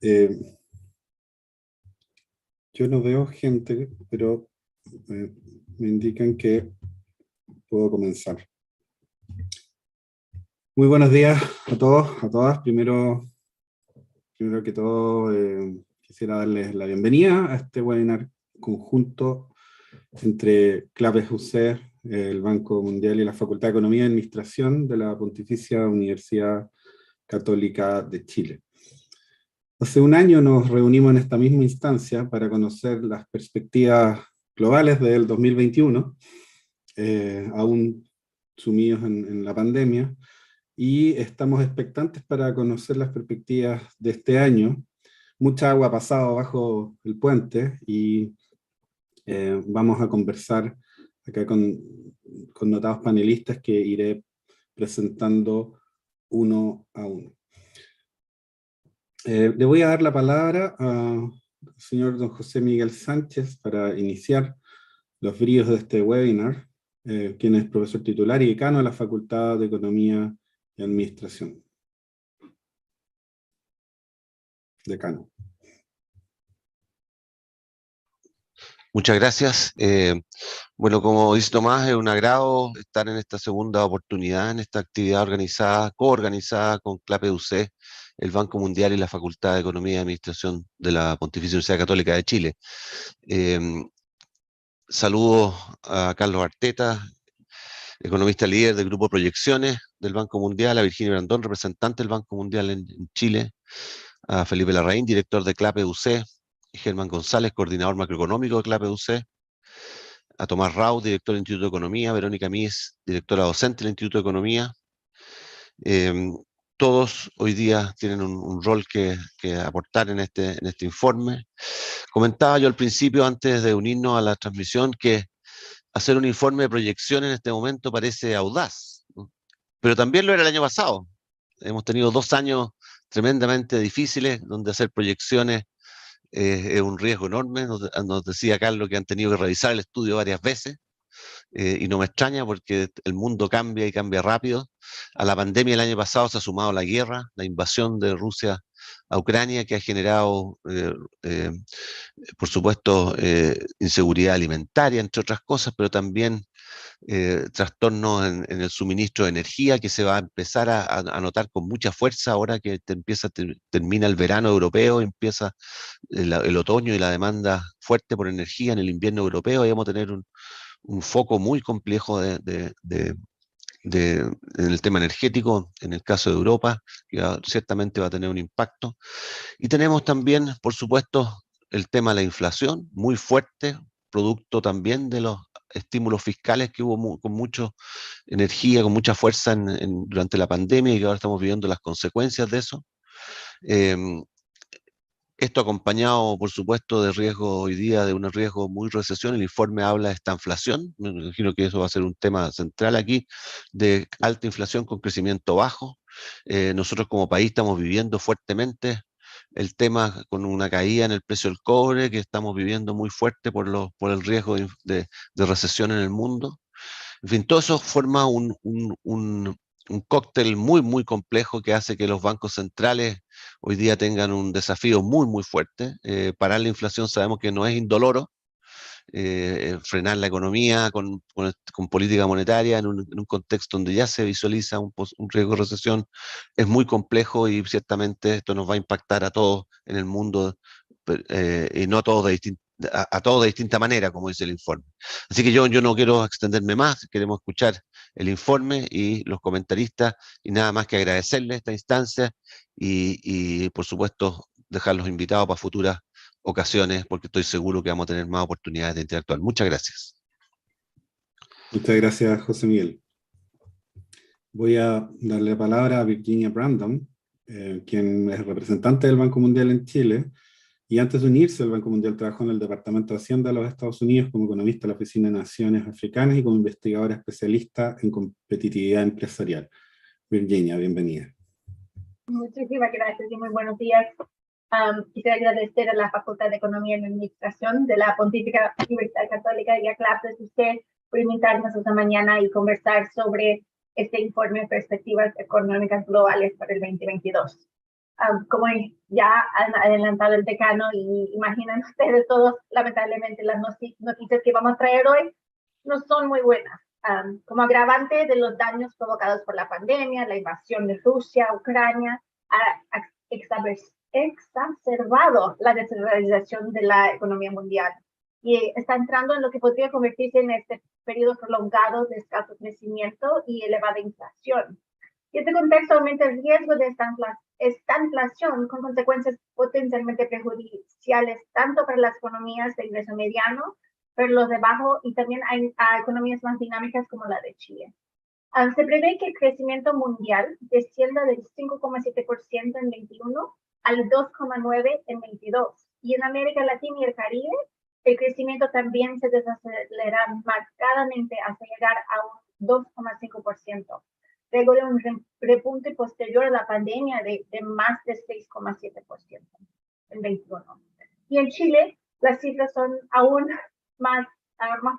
Eh, yo no veo gente, pero me indican que puedo comenzar. Muy buenos días a todos, a todas. Primero que todo, quisiera darles la bienvenida a este webinar conjunto entre CLAPES UC, el Banco Mundial y la Facultad de Economía y Administración de la Pontificia Universidad Católica de Chile. Hace un año nos reunimos en esta misma instancia para conocer las perspectivas globales del 2021, aún sumidos en la pandemia, y estamos expectantes para conocer las perspectivas de este año. Mucha agua ha pasado bajo el puente y vamos a conversar acá con notados panelistas que iré presentando uno a uno. Le voy a dar la palabra al señor don José Miguel Sánchez para iniciar los bríos de este webinar, quien es profesor titular y decano de la Facultad de Economía y Administración. Decano. Muchas gracias. Bueno, como dice Tomás, es un agrado estar en esta segunda oportunidad, en esta actividad organizada, coorganizada con CLAPES UC, el Banco Mundial y la Facultad de Economía y Administración de la Pontificia Universidad Católica de Chile. Saludo a Carlos Arteta, economista líder del Grupo Proyecciones del Banco Mundial, a Virginia Brandón, representante del Banco Mundial en Chile, a Felipe Larraín, director de CLAPES UC, Germán González, coordinador macroeconómico de CLAPES UC, a Tomás Rau, director del Instituto de Economía, Verónica Mies, directora docente del Instituto de Economía. Todos hoy día tienen un rol que aportar en este informe. Comentaba yo al principio, antes de unirnos a la transmisión, que hacer un informe de proyección en este momento parece audaz, ¿no? Pero también lo era el año pasado. Hemos tenido 2 años tremendamente difíciles, donde hacer proyecciones es un riesgo enorme. Nos decía Carlos que han tenido que revisar el estudio varias veces, y no me extraña porque el mundo cambia y cambia rápido. A la pandemia el año pasado se ha sumado la guerra, la invasión de Rusia a Ucrania, que ha generado, por supuesto, inseguridad alimentaria, entre otras cosas, pero también trastornos en el suministro de energía, que se va a empezar a notar con mucha fuerza ahora que termina el verano europeo, empieza el otoño y la demanda fuerte por energía en el invierno europeo, y vamos a tener un foco muy complejo en el tema energético, en el caso de Europa, que ciertamente va a tener un impacto. Y tenemos también, por supuesto, el tema de la inflación, muy fuerte, producto también de los estímulos fiscales que hubo con mucha energía, con mucha fuerza durante la pandemia, y que ahora estamos viviendo las consecuencias de eso. Esto acompañado, por supuesto, de riesgo hoy día, de un riesgo muy recesión. El informe habla de esta inflación, me imagino que eso va a ser un tema central aquí, de alta inflación con crecimiento bajo. Nosotros como país estamos viviendo fuertemente el tema con una caída en el precio del cobre, que estamos viviendo muy fuerte por el riesgo de recesión en el mundo. En fin, todo eso forma un cóctel muy, muy complejo que hace que los bancos centrales hoy día tengan un desafío muy, muy fuerte. Parar la inflación sabemos que no es indoloro. Frenar la economía con política monetaria en un contexto donde ya se visualiza un riesgo de recesión es muy complejo, y ciertamente esto nos va a impactar a todos en el mundo, y no a todos a todos de distinta manera, como dice el informe. Así que yo no quiero extenderme más, queremos escuchar el informe y los comentaristas, y nada más que agradecerles esta instancia y por supuesto dejarlos invitados para futuras ocasiones, porque estoy seguro que vamos a tener más oportunidades de interactuar. Muchas gracias. Muchas gracias, José Miguel. Voy a darle la palabra a Virginia Brandon, quien es representante del Banco Mundial en Chile, y antes de unirse al Banco Mundial trabajó en el Departamento de Hacienda de los Estados Unidos como economista de la Oficina de Naciones Africanas y como investigadora especialista en competitividad empresarial. Virginia, bienvenida. Muchísimas gracias y muy buenos días. Quisiera agradecer a la Facultad de Economía y Administración de la Pontificia Universidad Católica y a CLAPES UC por invitarnos esta mañana y conversar sobre este informe de perspectivas económicas globales para el 2022. Como ya han adelantado el decano y imaginan ustedes todos, lamentablemente las noticias que vamos a traer hoy no son muy buenas. Como agravante de los daños provocados por la pandemia, la invasión de Rusia, Ucrania, ha exacerbado la descentralización de la economía mundial y está entrando en lo que podría convertirse en este periodo prolongado de escaso crecimiento y elevada inflación. Y este contexto aumenta el riesgo de esta inflación con consecuencias potencialmente perjudiciales tanto para las economías de ingreso mediano, para los de bajo y también a economías más dinámicas como la de Chile. Se prevé que el crecimiento mundial descienda del 5,7% en 21 al 2,9% en 22. Y en América Latina y el Caribe, el crecimiento también se desacelera marcadamente hasta llegar a un 2,5%. Luego de un repunte posterior a la pandemia de más de 6,7% en 21. Y en Chile, las cifras son aún más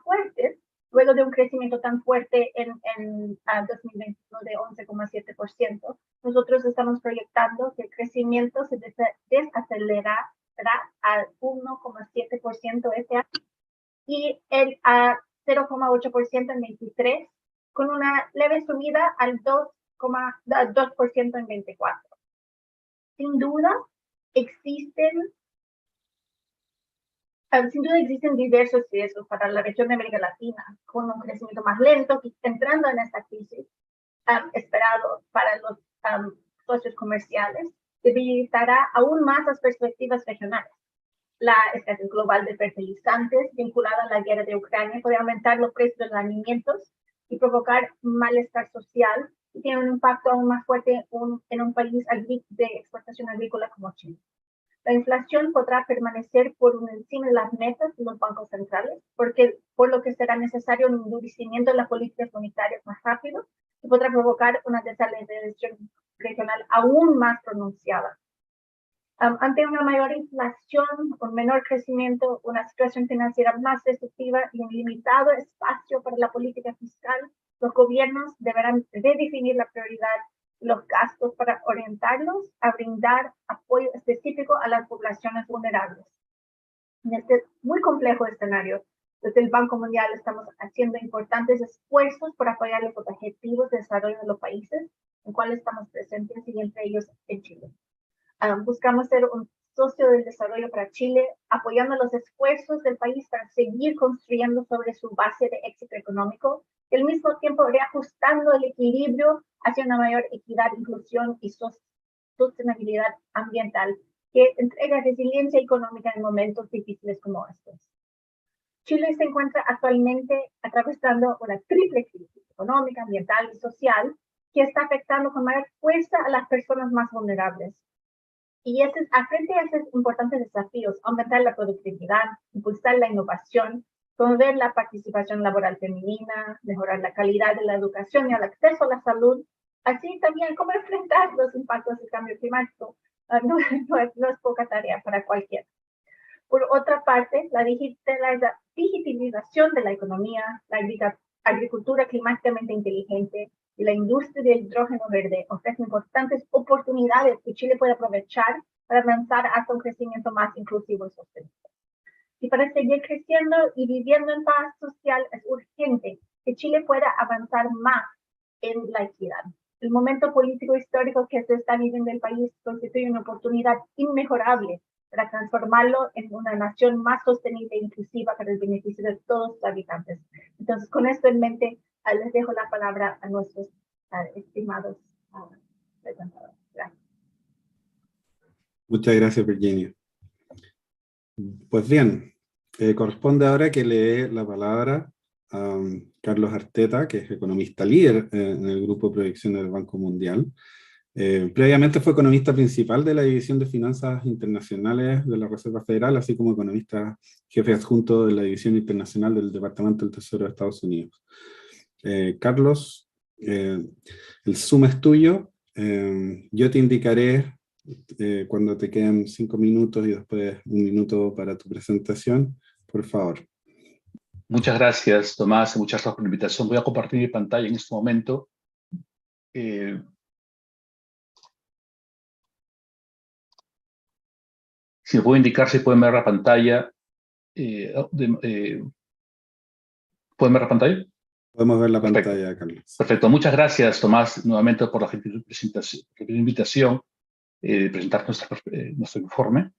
fuertes, luego de un crecimiento tan fuerte en 2021 de 11,7%. Nosotros estamos proyectando que el crecimiento se desacelerará al 1,7% este año y a 0,8% en 23, con una leve subida al 2% en 24. Sin duda existen diversos riesgos para la región de América Latina, con un crecimiento más lento, entrando en esta crisis esperado para los socios comerciales, debilitará aún más las perspectivas regionales. La escasez global de fertilizantes vinculada a la guerra de Ucrania puede aumentar los precios de los alimentos y provocar malestar social y tiene un impacto aún más fuerte en un país de exportación agrícola como Chile. La inflación podrá permanecer por encima de las metas de los bancos centrales, por lo que será necesario un endurecimiento de las políticas monetarias más rápido y podrá provocar una desaceleración regional aún más pronunciada. Ante una mayor inflación, un menor crecimiento, una situación financiera más restrictiva y un limitado espacio para la política fiscal, los gobiernos deberán redefinir la prioridad de los gastos para orientarlos a brindar apoyo específico a las poblaciones vulnerables. En este muy complejo escenario, desde el Banco Mundial estamos haciendo importantes esfuerzos para apoyar los objetivos de desarrollo de los países en cuales estamos presentes y entre ellos en Chile. Buscamos ser un socio del desarrollo para Chile, apoyando los esfuerzos del país para seguir construyendo sobre su base de éxito económico y al mismo tiempo reajustando el equilibrio hacia una mayor equidad, inclusión y sostenibilidad ambiental que entrega resiliencia económica en momentos difíciles como estos. Chile se encuentra actualmente atravesando una triple crisis económica, ambiental y social que está afectando con mayor fuerza a las personas más vulnerables. Y frente a esos importantes desafíos, aumentar la productividad, impulsar la innovación, promover la participación laboral femenina, mejorar la calidad de la educación y el acceso a la salud, así también cómo enfrentar los impactos del cambio climático, no es poca tarea para cualquiera. Por otra parte, la digitalización de la economía, la agricultura climáticamente inteligente y la industria del hidrógeno verde ofrecen importantes oportunidades que Chile puede aprovechar para avanzar hacia un crecimiento más inclusivo y sostenible. Y para seguir creciendo y viviendo en paz social es urgente que Chile pueda avanzar más en la equidad. El momento político histórico que se está viviendo en el país constituye una oportunidad inmejorable para transformarlo en una nación más sostenible e inclusiva para el beneficio de todos los habitantes. Entonces, con esto en mente, les dejo la palabra a nuestros estimados presentadores. Gracias. Muchas gracias, Virginia. Pues bien, corresponde ahora que le dé la palabra a Carlos Arteta, que es economista líder en el grupo de proyección del Banco Mundial. Previamente fue economista principal de la División de Finanzas Internacionales de la Reserva Federal, así como economista jefe adjunto de la División Internacional del Departamento del Tesoro de Estados Unidos. Carlos, el Zoom es tuyo. Yo te indicaré cuando te queden 5 minutos y después 1 minuto para tu presentación. Por favor. Muchas gracias, Tomás. Muchas gracias por la invitación. Voy a compartir mi pantalla en este momento. Si me puede indicar si pueden ver la pantalla. ¿Pueden ver la pantalla? Podemos ver la Perfecto. pantalla, Carlos. Perfecto. Muchas gracias, Tomás, nuevamente por la gentil invitación de presentar nuestro informe.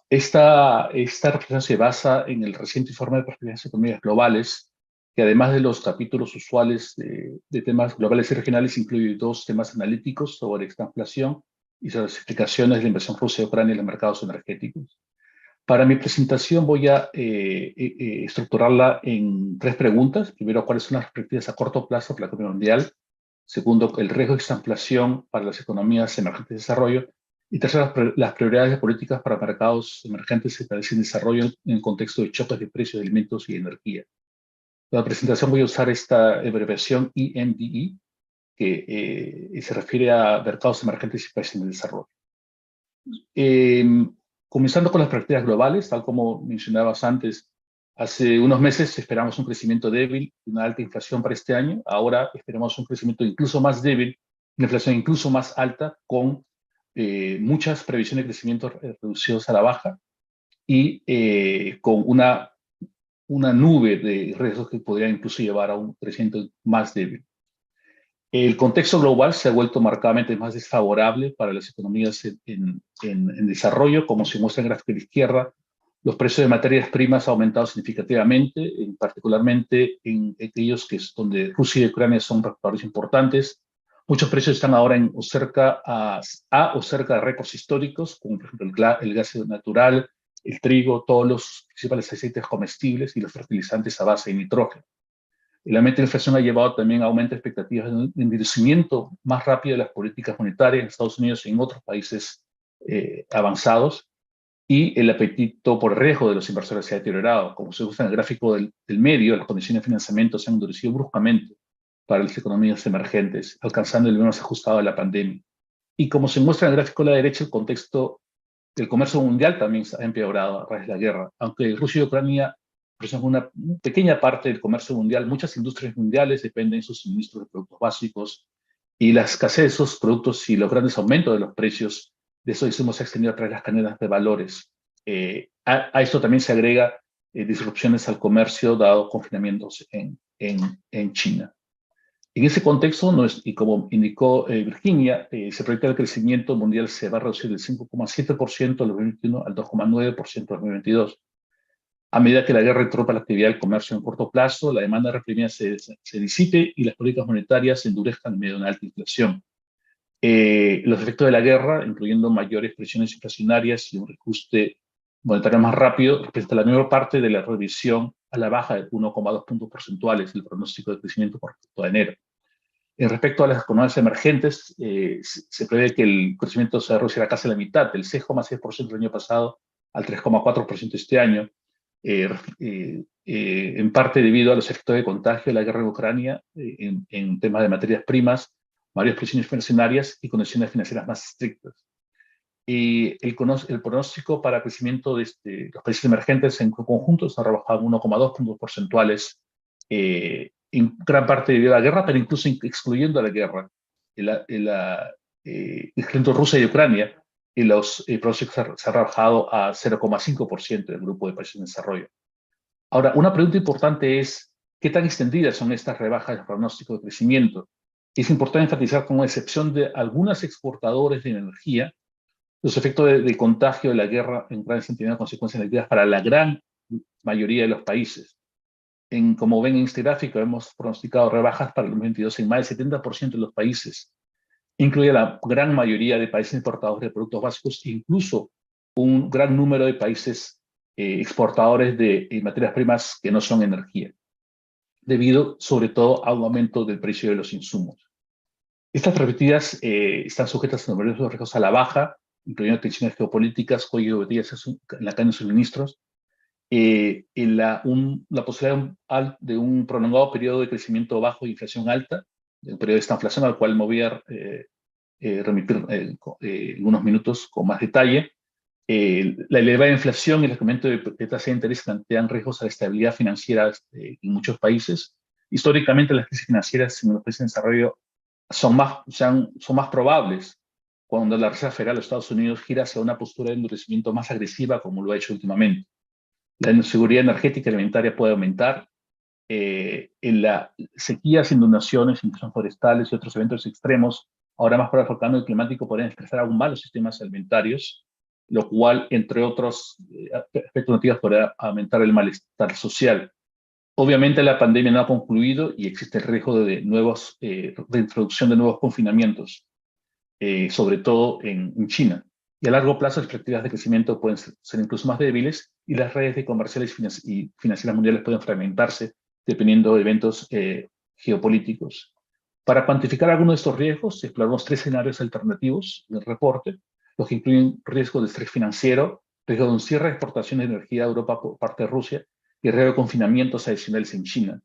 Esta reflexión se basa en el reciente informe de perspectivas económicas globales, que además de los capítulos usuales de temas globales y regionales, incluye 2 temas analíticos sobre estanflación y sobre las explicaciones de la inversión Rusia y Ucrania en los mercados energéticos. Para mi presentación voy a estructurarla en 3 preguntas. Primero, ¿cuáles son las perspectivas a corto plazo para la economía mundial? Segundo, el riesgo de estanflación para las economías emergentes de desarrollo. Y tercero, las prioridades de políticas para mercados emergentes y países en desarrollo en el contexto de choques de precios de alimentos y energía. En la presentación voy a usar esta abreviación EMDE, que se refiere a mercados emergentes y países en desarrollo. Comenzando con las perspectivas globales, tal como mencionabas antes, hace unos meses esperamos un crecimiento débil y una alta inflación para este año. Ahora esperamos un crecimiento incluso más débil, una inflación incluso más alta, con muchas previsiones de crecimiento reducidos a la baja y con una nube de riesgos que podría incluso llevar a un crecimiento más débil. El contexto global se ha vuelto marcadamente más desfavorable para las economías en desarrollo, como se muestra en el gráfico de la izquierda. Los precios de materias primas han aumentado significativamente, particularmente en aquellos donde Rusia y Ucrania son factores importantes. Muchos precios están ahora cerca de récords históricos, como por ejemplo el gas natural, el trigo, todos los principales aceites comestibles y los fertilizantes a base de nitrógeno. El aumento de la inflación ha llevado también a aumento de expectativas de endurecimiento más rápido de las políticas monetarias en Estados Unidos y en otros países avanzados, y el apetito por riesgo de los inversores se ha deteriorado. Como se muestra en el gráfico del medio, las condiciones de financiamiento se han endurecido bruscamente para las economías emergentes, alcanzando el nivel más ajustado de la pandemia. Y como se muestra en el gráfico de la derecha, el contexto del comercio mundial también se ha empeorado a raíz de la guerra. Aunque Rusia y Ucrania representan una pequeña parte del comercio mundial, muchas industrias mundiales dependen de sus suministros de productos básicos, y la escasez de esos productos y los grandes aumentos de los precios de esos insumos se ha extendido a través de las cadenas de valores. A esto también se agrega disrupciones al comercio dado confinamientos en China. En ese contexto, y como indicó Virginia, se proyecta el crecimiento mundial se va a reducir del 5,7% en 2021 al 2,9% en 2022. A medida que la guerra interrumpa la actividad del comercio en corto plazo, la demanda reprimida se disipe y las políticas monetarias se endurezcan en medio de una alta inflación. Los efectos de la guerra, incluyendo mayores presiones inflacionarias y un reajuste monetario más rápido, representa la mayor parte de la revisión a la baja de 1,2 puntos porcentuales del pronóstico de crecimiento por respecto a enero. Respecto a las economías emergentes, se prevé que el crecimiento se reducirá casi a la mitad, del 6,6% el año pasado al 3,4% este año, en parte debido a los efectos de contagio de la guerra en Ucrania en temas de materias primas, mayores presiones inflacionarias y condiciones financieras más estrictas. El pronóstico para el crecimiento de los países emergentes en conjunto se ha rebajado 1,2 puntos porcentuales, en gran parte debido a la guerra, pero incluso excluyendo a la guerra, incluyendo Rusia y Ucrania, y los pronósticos se han rebajado a 0,5% del grupo de países en desarrollo. Ahora, una pregunta importante es, ¿qué tan extendidas son estas rebajas de pronóstico de crecimiento? Es importante enfatizar, con excepción de algunos exportadores de energía, los efectos de contagio de la guerra en gran sentido de consecuencias negativas para la gran mayoría de los países. Como ven en este gráfico, hemos pronosticado rebajas para el 2022 en más del 70% de los países, incluye la gran mayoría de países importadores de productos básicos, incluso un gran número de países exportadores de materias primas que no son energía, debido sobre todo a un aumento del precio de los insumos. Estas perspectivas están sujetas a numerosos riesgos a la baja, incluyendo tensiones geopolíticas, cuello de botellas en la cadena de suministros, la posibilidad de un prolongado periodo de crecimiento bajo e inflación alta, un periodo de estanflación al cual me voy a remitir en unos minutos con más detalle. La elevada inflación y el aumento de tasas de interés plantean riesgos a la estabilidad financiera en muchos países. Históricamente, las crisis financieras en los países en desarrollo son más probables cuando la Reserva Federal de Estados Unidos gira hacia una postura de endurecimiento más agresiva, como lo ha hecho últimamente. La inseguridad energética y alimentaria puede aumentar. En las sequías, inundaciones, incendios forestales y otros eventos extremos, ahora más por el cambio climático, podrían estresar aún más los sistemas alimentarios, lo cual, entre otros aspectos negativos, podría aumentar el malestar social. Obviamente la pandemia no ha concluido y existe el riesgo de introducción de nuevos confinamientos, sobre todo en China. Y a largo plazo las perspectivas de crecimiento pueden ser incluso más débiles y las redes comerciales y financieras mundiales pueden fragmentarse dependiendo de eventos geopolíticos. Para cuantificar algunos de estos riesgos, exploramos 3 escenarios alternativos del reporte, los que incluyen riesgo de estrés financiero, riesgo de un cierre de exportaciones de energía a Europa por parte de Rusia y riesgo de confinamientos adicionales en China.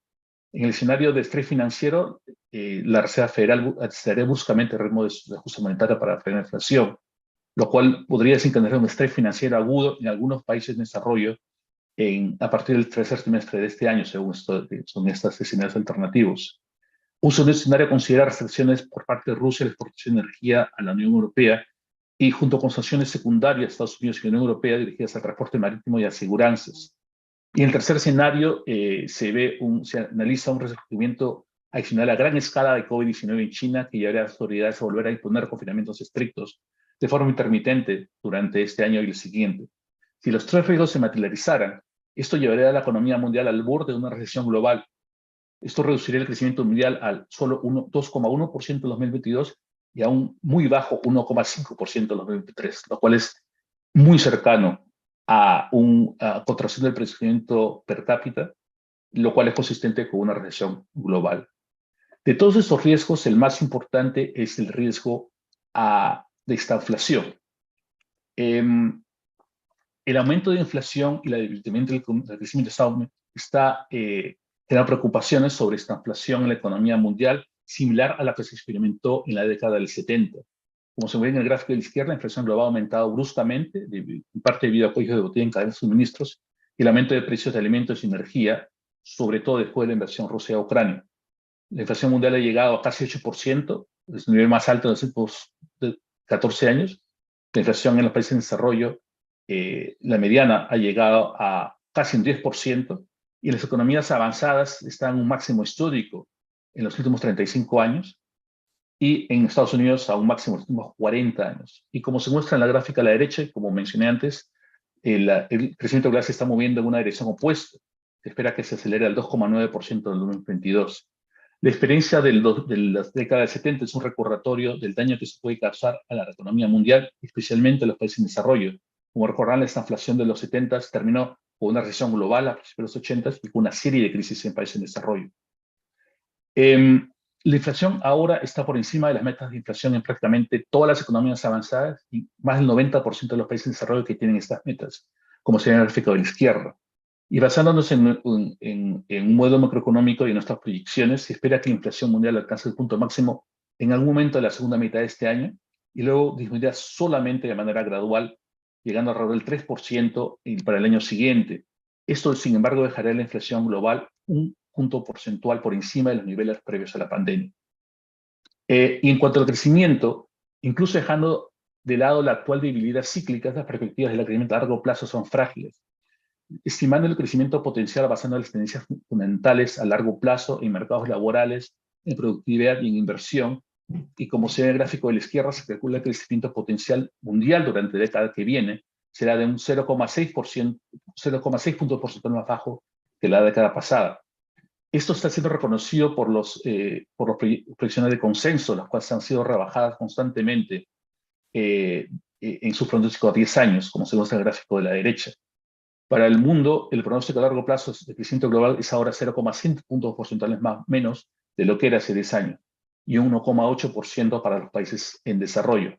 En el escenario de estrés financiero, la Reserva Federal acceleraría bruscamente el ritmo de ajuste monetario para frenar la inflación, lo cual podría desencadenar un estrés financiero agudo en algunos países en desarrollo a partir del tercer trimestre de este año, según son estos escenarios alternativos. Uso de un escenario considera restricciones por parte de Rusia a la exportación de energía a la Unión Europea y junto con sanciones secundarias de Estados Unidos y la Unión Europea dirigidas al transporte marítimo y aseguranzas. Y en el tercer escenario se analiza un resurgimiento adicional a gran escala de COVID-19 en China que llevaría a las autoridades a volver a imponer confinamientos estrictos de forma intermitente durante este año y el siguiente. Si los 3 riesgos se materializaran, esto llevaría a la economía mundial al borde de una recesión global. Esto reduciría el crecimiento mundial al solo 2,1% en 2022 y a un muy bajo 1,5% en 2023, lo cual es muy cercano a una contracción del crecimiento per cápita, lo cual es consistente con una recesión global. De todos estos riesgos, el más importante es el riesgo de esta inflación. El aumento de inflación y el debilitamiento del crecimiento está generando preocupaciones sobre esta inflación en la economía mundial, similar a la que se experimentó en la década del 70. Como se ve en el gráfico de la izquierda, la inflación global ha aumentado bruscamente, en parte debido a cuellos de botella en cadenas de suministros y el aumento de precios de alimentos y energía, sobre todo después de la invasión rusa a Ucrania. La inflación mundial ha llegado a casi 8%, es el nivel más alto de los últimos 14 años. La inflación en los países en desarrollo, la mediana ha llegado a casi un 10%, y las economías avanzadas están en un máximo histórico en los últimos 35 años, y en Estados Unidos a un máximo en los últimos 40 años. Y como se muestra en la gráfica a la derecha, y como mencioné antes, el crecimiento global se está moviendo en una dirección opuesta. Se espera que se acelere al 2,9% en el 2022. La experiencia de las décadas de 70 es un recordatorio del daño que se puede causar a la economía mundial, especialmente a los países en desarrollo. Como recordarán, esta inflación de los 70 terminó con una recesión global a principios de los 80 y con una serie de crisis en países en desarrollo. La inflación ahora está por encima de las metas de inflación en prácticamente todas las economías avanzadas y más del 90% de los países en desarrollo que tienen estas metas, como se ve en el gráfico de la izquierda. Y basándonos en un modelo macroeconómico y en nuestras proyecciones, se espera que la inflación mundial alcance el punto máximo en algún momento de la segunda mitad de este año y luego disminuirá solamente de manera gradual, llegando alrededor del 3% para el año siguiente. Esto, sin embargo, dejará la inflación global un punto porcentual por encima de los niveles previos a la pandemia. Y en cuanto al crecimiento, incluso dejando de lado la actual debilidad cíclica, las perspectivas del crecimiento a largo plazo son frágiles. Estimando el crecimiento potencial basando en las tendencias fundamentales a largo plazo en mercados laborales, en productividad y en inversión, y como se ve en el gráfico de la izquierda, se calcula el crecimiento potencial mundial durante la década que viene será de un 0,6 puntos porcentuales más bajo que la década pasada. Esto está siendo reconocido por las proyecciones de consenso, las cuales han sido rebajadas constantemente en su pronóstico a 10 años, como se muestra en el gráfico de la derecha. Para el mundo, el pronóstico a largo plazo de crecimiento global es ahora 0,5 puntos porcentuales menos de lo que era hace 10 años y un 1,8% para los países en desarrollo.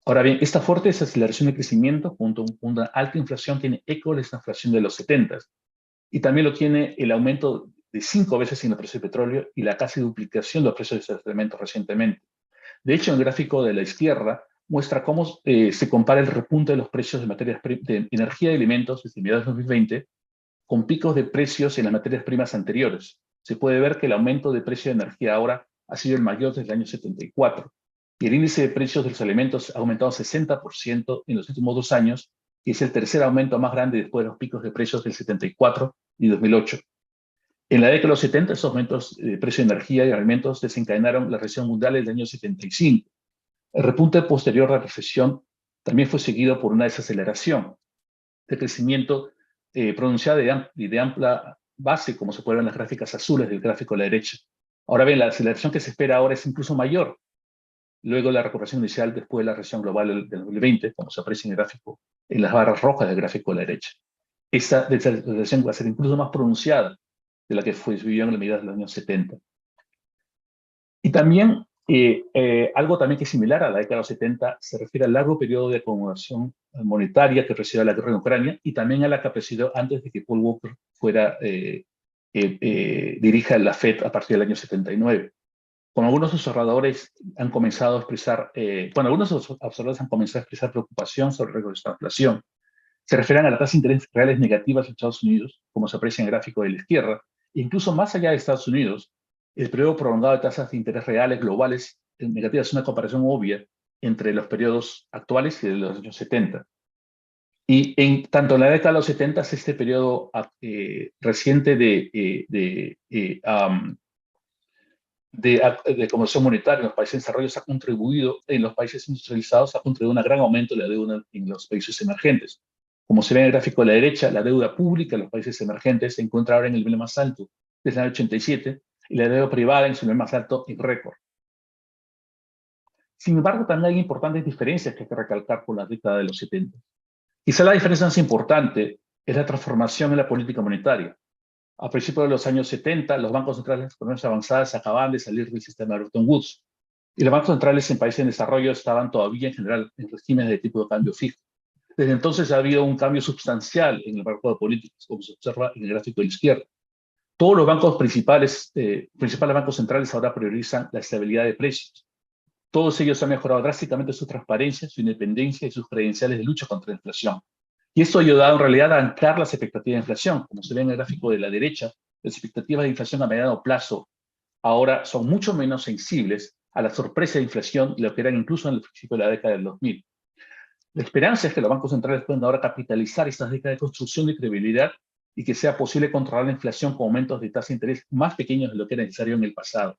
Ahora bien, esta fuerte desaceleración de crecimiento junto a una alta inflación tiene eco de esta inflación de los 70 y también lo tiene el aumento de 5 veces en el precio del petróleo y la casi duplicación de los precios de los alimentos recientemente. De hecho, en el gráfico de la izquierda muestra cómo se compara el repunte de los precios de energía y alimentos desde mediados de 2020 con picos de precios en las materias primas anteriores. Se puede ver que el aumento de precio de energía ahora ha sido el mayor desde el año 74. y el índice de precios de los alimentos ha aumentado 60% en los últimos 2 años, y es el tercer aumento más grande después de los picos de precios del 74 y 2008. En la década de los 70, esos aumentos de precio de energía y alimentos desencadenaron la recesión mundial del año 75. El repunte posterior a la recesión también fue seguido por una desaceleración de crecimiento pronunciada y de amplia base, como se puede ver en las gráficas azules del gráfico a la derecha. Ahora bien, la aceleración que se espera ahora es incluso mayor, luego de la recuperación inicial después de la recesión global del 2020, como se aprecia en el gráfico, en las barras rojas del gráfico a la derecha. Esta desaceleración va a ser incluso más pronunciada de la que se vivió en la medida de los años 70. Y también, algo también que es similar a la década de los 70, se refiere al largo periodo de acomodación monetaria que precedió a la guerra en Ucrania y también a la que precedió antes de que Paul Volcker dirija la Fed a partir del año 79. Cuando algunos observadores han comenzado a expresar, preocupación sobre el riesgo de esta inflación, se refieren a las tasas de interés reales negativas en Estados Unidos, como se aprecia en el gráfico de la izquierda, e incluso más allá de Estados Unidos, el periodo prolongado de tasas de interés reales globales negativas es una comparación obvia entre los periodos actuales y de los años 70. Y tanto en la década de los 70, este periodo reciente de acumulación monetaria en los países en desarrollo ha contribuido, en los países industrializados, ha contribuido a un gran aumento de la deuda en los países emergentes. Como se ve en el gráfico a la derecha, la deuda pública en los países emergentes se encuentra ahora en el nivel más alto desde el año 87 y la deuda privada en su nivel más alto en récord. Sin embargo, también hay importantes diferencias que hay que recalcar con la década de los 70. Quizá la diferencia más importante es la transformación en la política monetaria. A principios de los años 70, los bancos centrales de las economías avanzadas acababan de salir del sistema de Bretton Woods, y los bancos centrales en países en desarrollo estaban todavía en general en regímenes de tipo de cambio fijo. Desde entonces ha habido un cambio sustancial en el mercado de políticas, como se observa en el gráfico de la izquierda. Todos los bancos principales bancos centrales ahora priorizan la estabilidad de precios. Todos ellos han mejorado drásticamente su transparencia, su independencia y sus credenciales de lucha contra la inflación. Y esto ha ayudado en realidad a anclar las expectativas de inflación. Como se ve en el gráfico de la derecha, las expectativas de inflación a mediano plazo ahora son mucho menos sensibles a la sorpresa de inflación de lo que eran incluso en el principio de la década del 2000. La esperanza es que los bancos centrales puedan ahora capitalizar estas décadas de construcción de credibilidad y que sea posible controlar la inflación con aumentos de tasa de interés más pequeños de lo que era necesario en el pasado.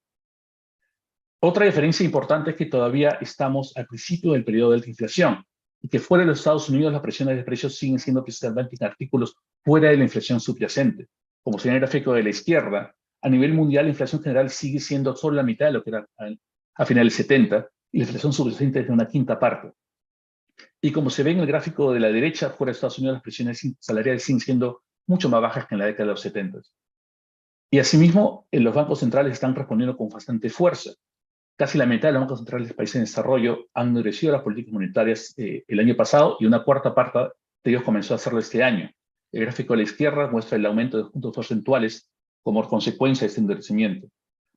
Otra diferencia importante es que todavía estamos al principio del periodo de alta inflación y que fuera de los Estados Unidos las presiones de precios siguen siendo principalmente en artículos fuera de la inflación subyacente. Como se ve en el gráfico de la izquierda, a nivel mundial la inflación general sigue siendo solo la mitad de lo que era a finales del 70 y la inflación subyacente es de una quinta parte. Y como se ve en el gráfico de la derecha, fuera de Estados Unidos las presiones salariales siguen siendo mucho más bajas que en la década de los 70. Y asimismo, los bancos centrales están respondiendo con bastante fuerza. Casi la mitad de los bancos centrales de países en desarrollo han endurecido las políticas monetarias el año pasado y una cuarta parte de ellos comenzó a hacerlo este año. El gráfico de la izquierda muestra el aumento de puntos porcentuales como consecuencia de este endurecimiento.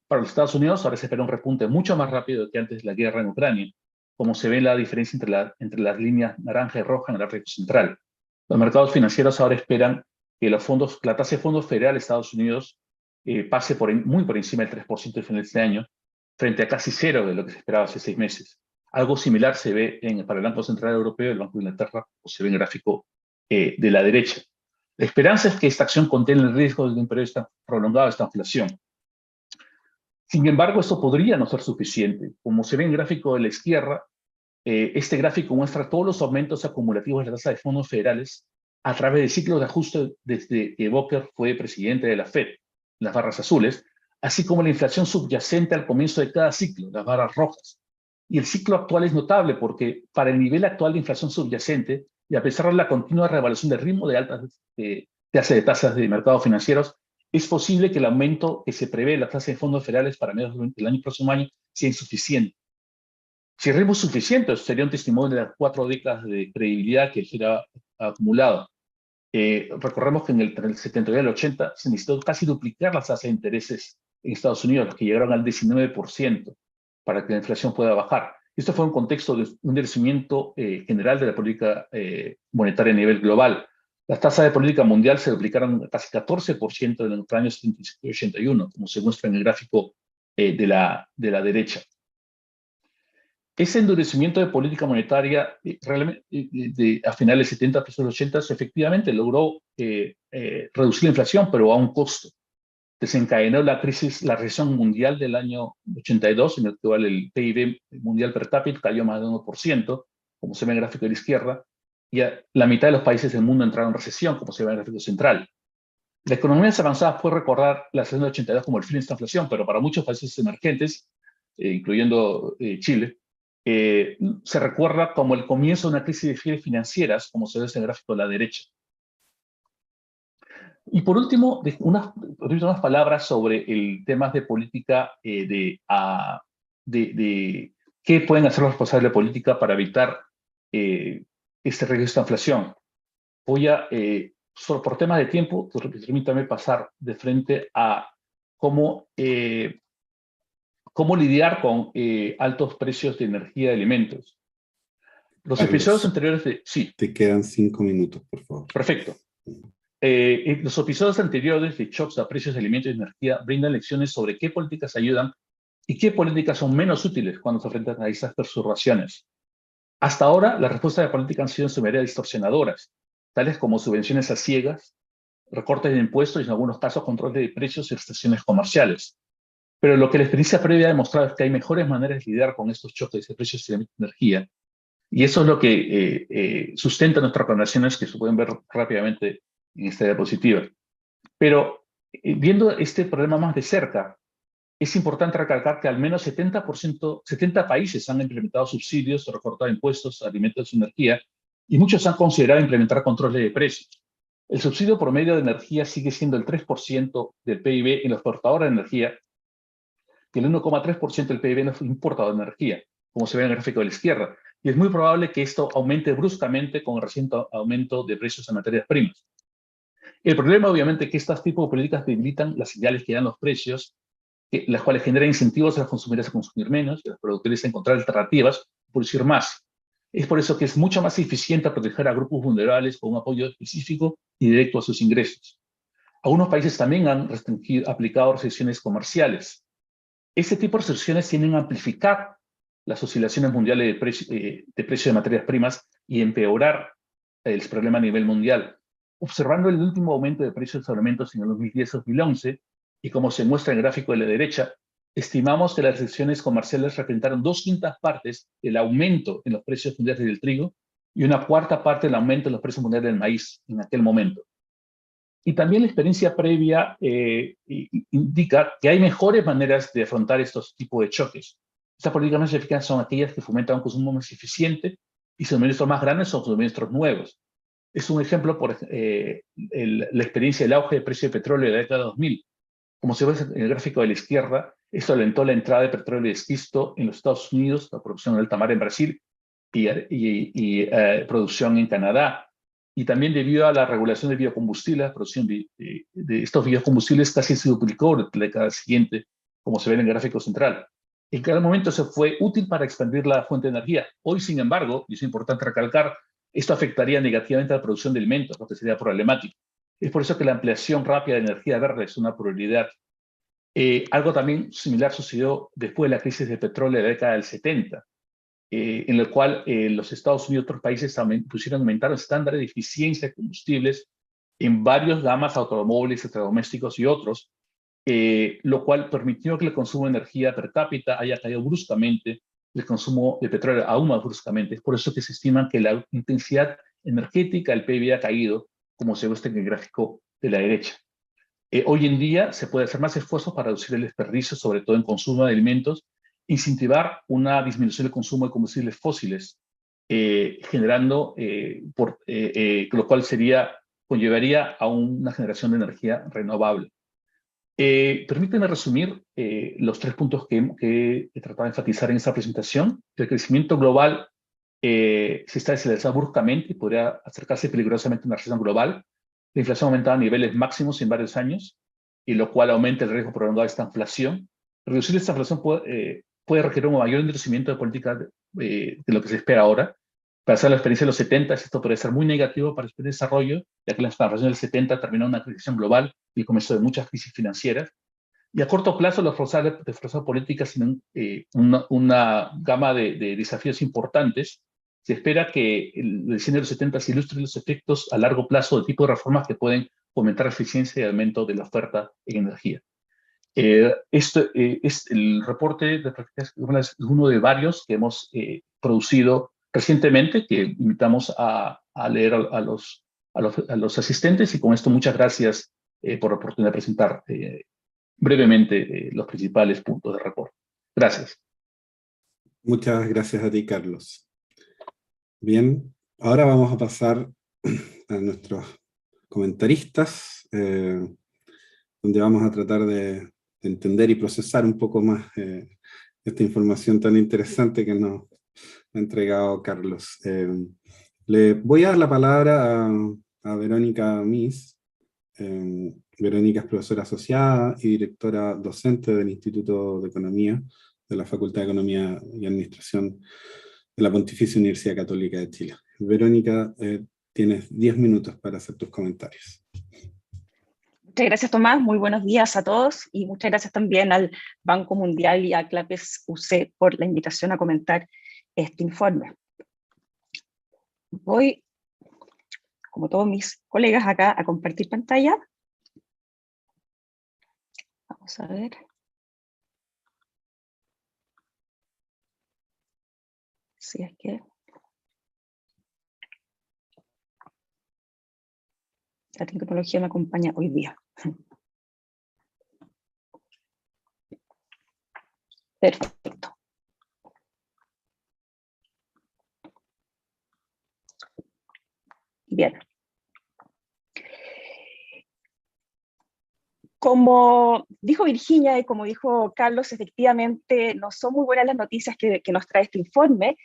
Para los Estados Unidos ahora se espera un repunte mucho más rápido que antes de la guerra en Ucrania, como se ve la diferencia entre las líneas naranja y roja en el gráfico central. Los mercados financieros ahora esperan que la tasa de fondos federal de Estados Unidos pase muy por encima del 3% al final de este año, frente a casi cero de lo que se esperaba hace 6 meses. Algo similar se ve para el Banco Central Europeo y el Banco de Inglaterra, o se ve en el gráfico de la derecha. La esperanza es que esta acción contenga el riesgo de un periodo prolongado de esta inflación. Sin embargo, esto podría no ser suficiente. Como se ve en el gráfico de la izquierda, este gráfico muestra todos los aumentos acumulativos de la tasa de fondos federales a través de ciclos de ajuste desde que Volcker fue presidente de la Fed, las barras azules, así como la inflación subyacente al comienzo de cada ciclo, las barras rojas. Y el ciclo actual es notable porque para el nivel actual de inflación subyacente, y a pesar de la continua revaluación del ritmo de altas de tasas de mercados financieros, es posible que el aumento que se prevé en la tasa de fondos federales para mediados del próximo año sea insuficiente. Si el ritmo es suficiente, sería un testimonio de las 4 décadas de credibilidad que él ha acumulado. Recordemos que entre el 70 y el 80 se necesitó casi duplicar las tasas de intereses en Estados Unidos, las que llegaron al 19%, para que la inflación pueda bajar. Esto fue un contexto de un endurecimiento general de la política monetaria a nivel global. Las tasas de política mundial se duplicaron casi 14% en los años 75 y 81, como se muestra en el gráfico de la derecha. Ese endurecimiento de política monetaria a finales de 70, principios de los 80, efectivamente logró reducir la inflación, pero a un costo. Desencadenó la crisis, la recesión mundial del año 82, en el cual el PIB mundial per cápita cayó más de 1%, como se ve en el gráfico de la izquierda, y la mitad de los países del mundo entraron en recesión, como se ve en el gráfico central. La economía avanzada fue recordar la recesión del 82 como el fin de esta inflación, pero para muchos países emergentes, incluyendo Chile, se recuerda como el comienzo de una crisis de financieras, como se ve en el gráfico de la derecha. Y por último, unas palabras sobre el tema de política, de qué pueden hacer los responsables de política para evitar este riesgo de esta inflación. Voy a, por temas de tiempo, permítame pasar de frente a cómo lidiar con altos precios de energía y alimentos. Los episodios anteriores de... Sí. Te quedan 5 minutos, por favor. Perfecto. Los episodios anteriores de shocks a precios de alimentos y energía brindan lecciones sobre qué políticas ayudan y qué políticas son menos útiles cuando se enfrentan a estas perturbaciones. Hasta ahora, las respuestas de política han sido en su mayoría distorsionadoras, tales como subvenciones a ciegas, recortes de impuestos y en algunos casos control de precios y restricciones comerciales. Pero lo que la experiencia previa ha demostrado es que hay mejores maneras de lidiar con estos choques de precios de energía. Y eso es lo que sustenta nuestras recomendaciones, que se pueden ver rápidamente en esta diapositiva. Pero viendo este problema más de cerca, es importante recalcar que al menos 70 países han implementado subsidios o recortado impuestos a alimentos y energía, y muchos han considerado implementar controles de precios. El subsidio promedio de energía sigue siendo el 3% del PIB en los exportadores de energía y el 1,3% del PIB en los importadores de energía, como se ve en el gráfico de la izquierda. Y es muy probable que esto aumente bruscamente con el reciente aumento de precios en materias primas. El problema, obviamente, es que estos tipos de políticas debilitan las señales que dan los precios, las cuales generan incentivos a los consumidores a consumir menos y a los productores a encontrar alternativas, producir más. Es por eso que es mucho más eficiente proteger a grupos vulnerables con un apoyo específico y directo a sus ingresos. Algunos países también han aplicado restricciones comerciales. Este tipo de restricciones tienden a amplificar las oscilaciones mundiales de precio de materias primas y empeorar el problema a nivel mundial. Observando el último aumento de precios de alimentos en el 2010-2011, y como se muestra en el gráfico de la derecha, estimamos que las restricciones comerciales representaron 2/5 partes del aumento en los precios mundiales del trigo y 1/4 parte del aumento en los precios mundiales del maíz en aquel momento. Y también la experiencia previa indica que hay mejores maneras de afrontar estos tipos de choques. Estas políticas más eficaces son aquellas que fomentan un consumo más eficiente y suministros más grandes son suministros nuevos. Es un ejemplo por la experiencia del auge de precio de petróleo de la década de 2000. Como se ve en el gráfico de la izquierda, esto alentó la entrada de petróleo de esquisto en los Estados Unidos, la producción de alta mar en Brasil y producción en Canadá. Y también debido a la regulación de biocombustibles, la producción de estos biocombustibles casi se duplicó en la década siguiente, como se ve en el gráfico central. En cada momento se fue útil para expandir la fuente de energía. Hoy, sin embargo, y es importante recalcar, esto afectaría negativamente a la producción de alimentos, lo que sería problemático. Es por eso que la ampliación rápida de energía verde es una prioridad. Algo también similar sucedió después de la crisis de petróleo de la década del 70, en el cual los Estados Unidos y otros países pusieron aumentar los estándares de eficiencia de combustibles en varias gamas, automóviles, electrodomésticos y otros, lo cual permitió que el consumo de energía per cápita haya caído bruscamente, el consumo de petróleo aún más bruscamente. Es por eso que se estima que la intensidad energética del PIB ha caído, como se ve en el gráfico de la derecha. Hoy en día se puede hacer más esfuerzos para reducir el desperdicio, sobre todo en consumo de alimentos, incentivar una disminución del consumo de combustibles fósiles, generando, lo cual conllevaría a una generación de energía renovable. Permítanme resumir los 3 puntos que he tratado de enfatizar en esta presentación. El crecimiento global se está desacelerando bruscamente y podría acercarse peligrosamente a una recesión global. La inflación ha aumentado a niveles máximos en varios años, y lo cual aumenta el riesgo prolongado de esta inflación. Reducir esta inflación puede requerir un mayor endurecimiento de política de lo que se espera ahora. Para hacer la experiencia de los 70, esto podría ser muy negativo para el desarrollo, ya que la inflación del 70 terminó una recesión global y el comienzo de muchas crisis financieras. Y a corto plazo, las fuerzas políticas tienen una gama de desafíos importantes. Se espera que el diseño de los 70 ilustre los efectos a largo plazo del tipo de reformas que pueden fomentar eficiencia y aumento de la oferta en energía. El reporte de prácticas es uno de varios que hemos producido recientemente, que invitamos a leer a los asistentes, y con esto muchas gracias por la oportunidad de presentar brevemente los principales puntos del reporte. Gracias. Muchas gracias a ti, Carlos. Bien, ahora vamos a pasar a nuestros comentaristas, donde vamos a tratar de entender y procesar un poco más esta información tan interesante que nos ha entregado Carlos. Le voy a dar la palabra a Verónica Mis. Verónica es profesora asociada y directora docente del Instituto de Economía de la Facultad de Economía y Administración de la Pontificia Universidad Católica de Chile. Verónica, tienes 10 minutos para hacer tus comentarios. Muchas gracias, Tomás. Muy buenos días a todos y muchas gracias también al Banco Mundial y a CLAPES UC por la invitación a comentar este informe. Voy, como todos mis colegas acá, a compartir pantalla. Vamos a ver. Si es que... la tecnología me acompaña hoy día. Perfecto. Bien. Como dijo Virginia y como dijo Carlos, efectivamente no son muy buenas las noticias que nos trae este informe,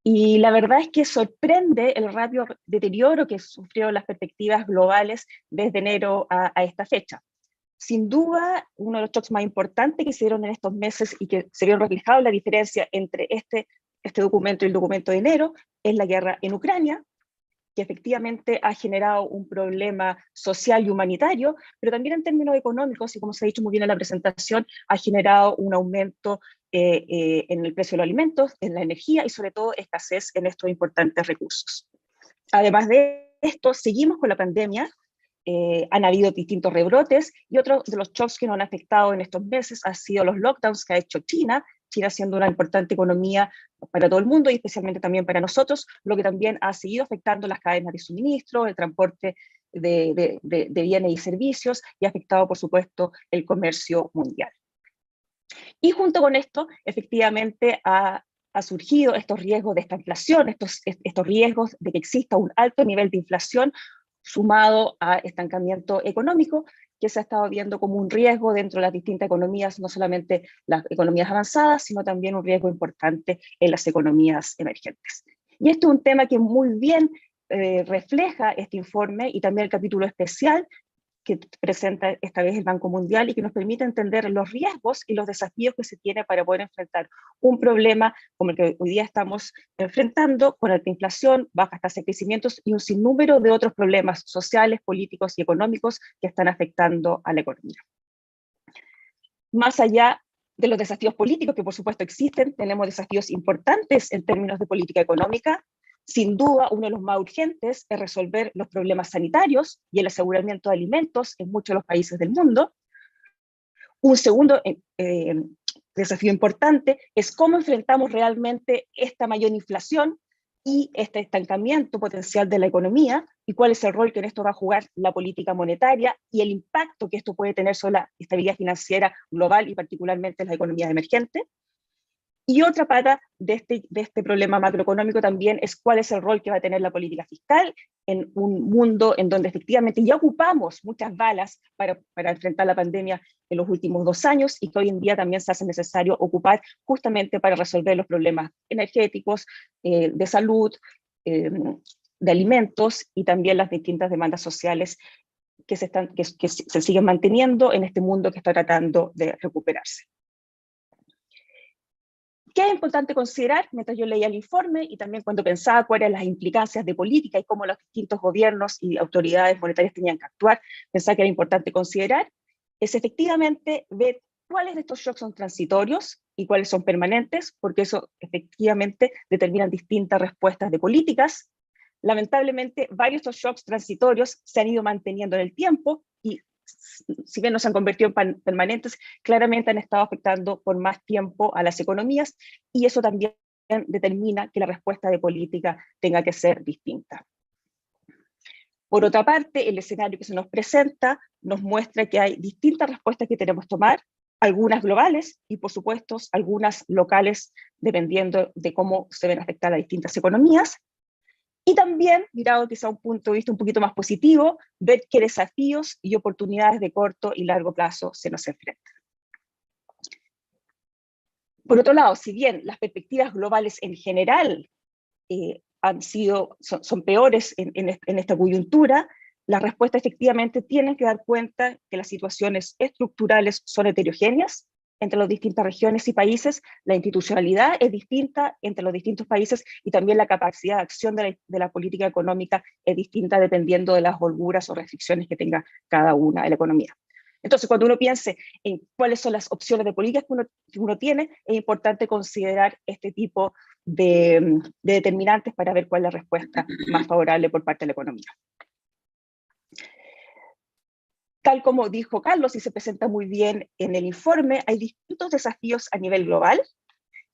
y la verdad es que sorprende el rápido deterioro que sufrieron las perspectivas globales desde enero a esta fecha. Sin duda, uno de los shocks más importantes que se dieron en estos meses y que se vieron reflejados la diferencia entre este documento y el documento de enero es la guerra en Ucrania, que efectivamente ha generado un problema social y humanitario, pero también en términos económicos, y como se ha dicho muy bien en la presentación, ha generado un aumento en el precio de los alimentos, en la energía y sobre todo escasez en estos importantes recursos. Además de esto, seguimos con la pandemia. Han habido distintos rebrotes, y otro de los shocks que nos han afectado en estos meses ha sido los lockdowns que ha hecho China siendo una importante economía para todo el mundo y especialmente también para nosotros, lo que también ha seguido afectando las cadenas de suministro, el transporte de bienes y servicios, y ha afectado, por supuesto, el comercio mundial. Y junto con esto, efectivamente, ha surgido estos riesgos de esta inflación, estos riesgos de que exista un alto nivel de inflación sumado a estancamiento económico, que se ha estado viendo como un riesgo dentro de las distintas economías, no solamente las economías avanzadas, sino también un riesgo importante en las economías emergentes. Y este es un tema que muy bien refleja este informe y también el capítulo especial que presenta esta vez el Banco Mundial y que nos permite entender los riesgos y los desafíos que se tiene para poder enfrentar un problema como el que hoy día estamos enfrentando, con alta inflación, bajas tasas de crecimiento y un sinnúmero de otros problemas sociales, políticos y económicos que están afectando a la economía. Más allá de los desafíos políticos que por supuesto existen, tenemos desafíos importantes en términos de política económica. Sin duda, uno de los más urgentes es resolver los problemas sanitarios y el aseguramiento de alimentos en muchos de los países del mundo. Un segundo desafío importante es cómo enfrentamos realmente esta mayor inflación y este estancamiento potencial de la economía, y cuál es el rol que en esto va a jugar la política monetaria y el impacto que esto puede tener sobre la estabilidad financiera global y particularmente en las economías emergentes. Y otra pata de este problema macroeconómico también es cuál es el rol que va a tener la política fiscal en un mundo en donde efectivamente ya ocupamos muchas balas para enfrentar la pandemia en los últimos 2 años, y que hoy en día también se hace necesario ocupar justamente para resolver los problemas energéticos, de salud, de alimentos y también las distintas demandas sociales que se siguen manteniendo en este mundo que está tratando de recuperarse. ¿Qué es importante considerar? Mientras yo leía el informe y también cuando pensaba cuáles eran las implicancias de política y cómo los distintos gobiernos y autoridades monetarias tenían que actuar, pensaba que era importante considerar, es efectivamente ver cuáles de estos shocks son transitorios y cuáles son permanentes, porque eso efectivamente determina distintas respuestas de políticas. Lamentablemente, varios de estos shocks transitorios se han ido manteniendo en el tiempo y si bien no se han convertido en permanentes, claramente han estado afectando por más tiempo a las economías y eso también determina que la respuesta de política tenga que ser distinta. Por otra parte, el escenario que se nos presenta nos muestra que hay distintas respuestas que tenemos que tomar, algunas globales y por supuesto algunas locales, dependiendo de cómo se ven afectadas las distintas economías. Y también, mirado quizá a un punto de vista un poquito más positivo, ver qué desafíos y oportunidades de corto y largo plazo se nos enfrentan. Por otro lado, si bien las perspectivas globales en general son peores en esta coyuntura, las respuestas efectivamente tienen que dar cuenta que las situaciones estructurales son heterogéneas entre las distintas regiones y países, la institucionalidad es distinta entre los distintos países y también la capacidad de acción de la política económica es distinta dependiendo de las holguras o restricciones que tenga cada una de la economía. Entonces, cuando uno piense en cuáles son las opciones de políticas que uno tiene, es importante considerar este tipo de determinantes para ver cuál es la respuesta más favorable por parte de la economía. Tal como dijo Carlos y se presenta muy bien en el informe, hay distintos desafíos a nivel global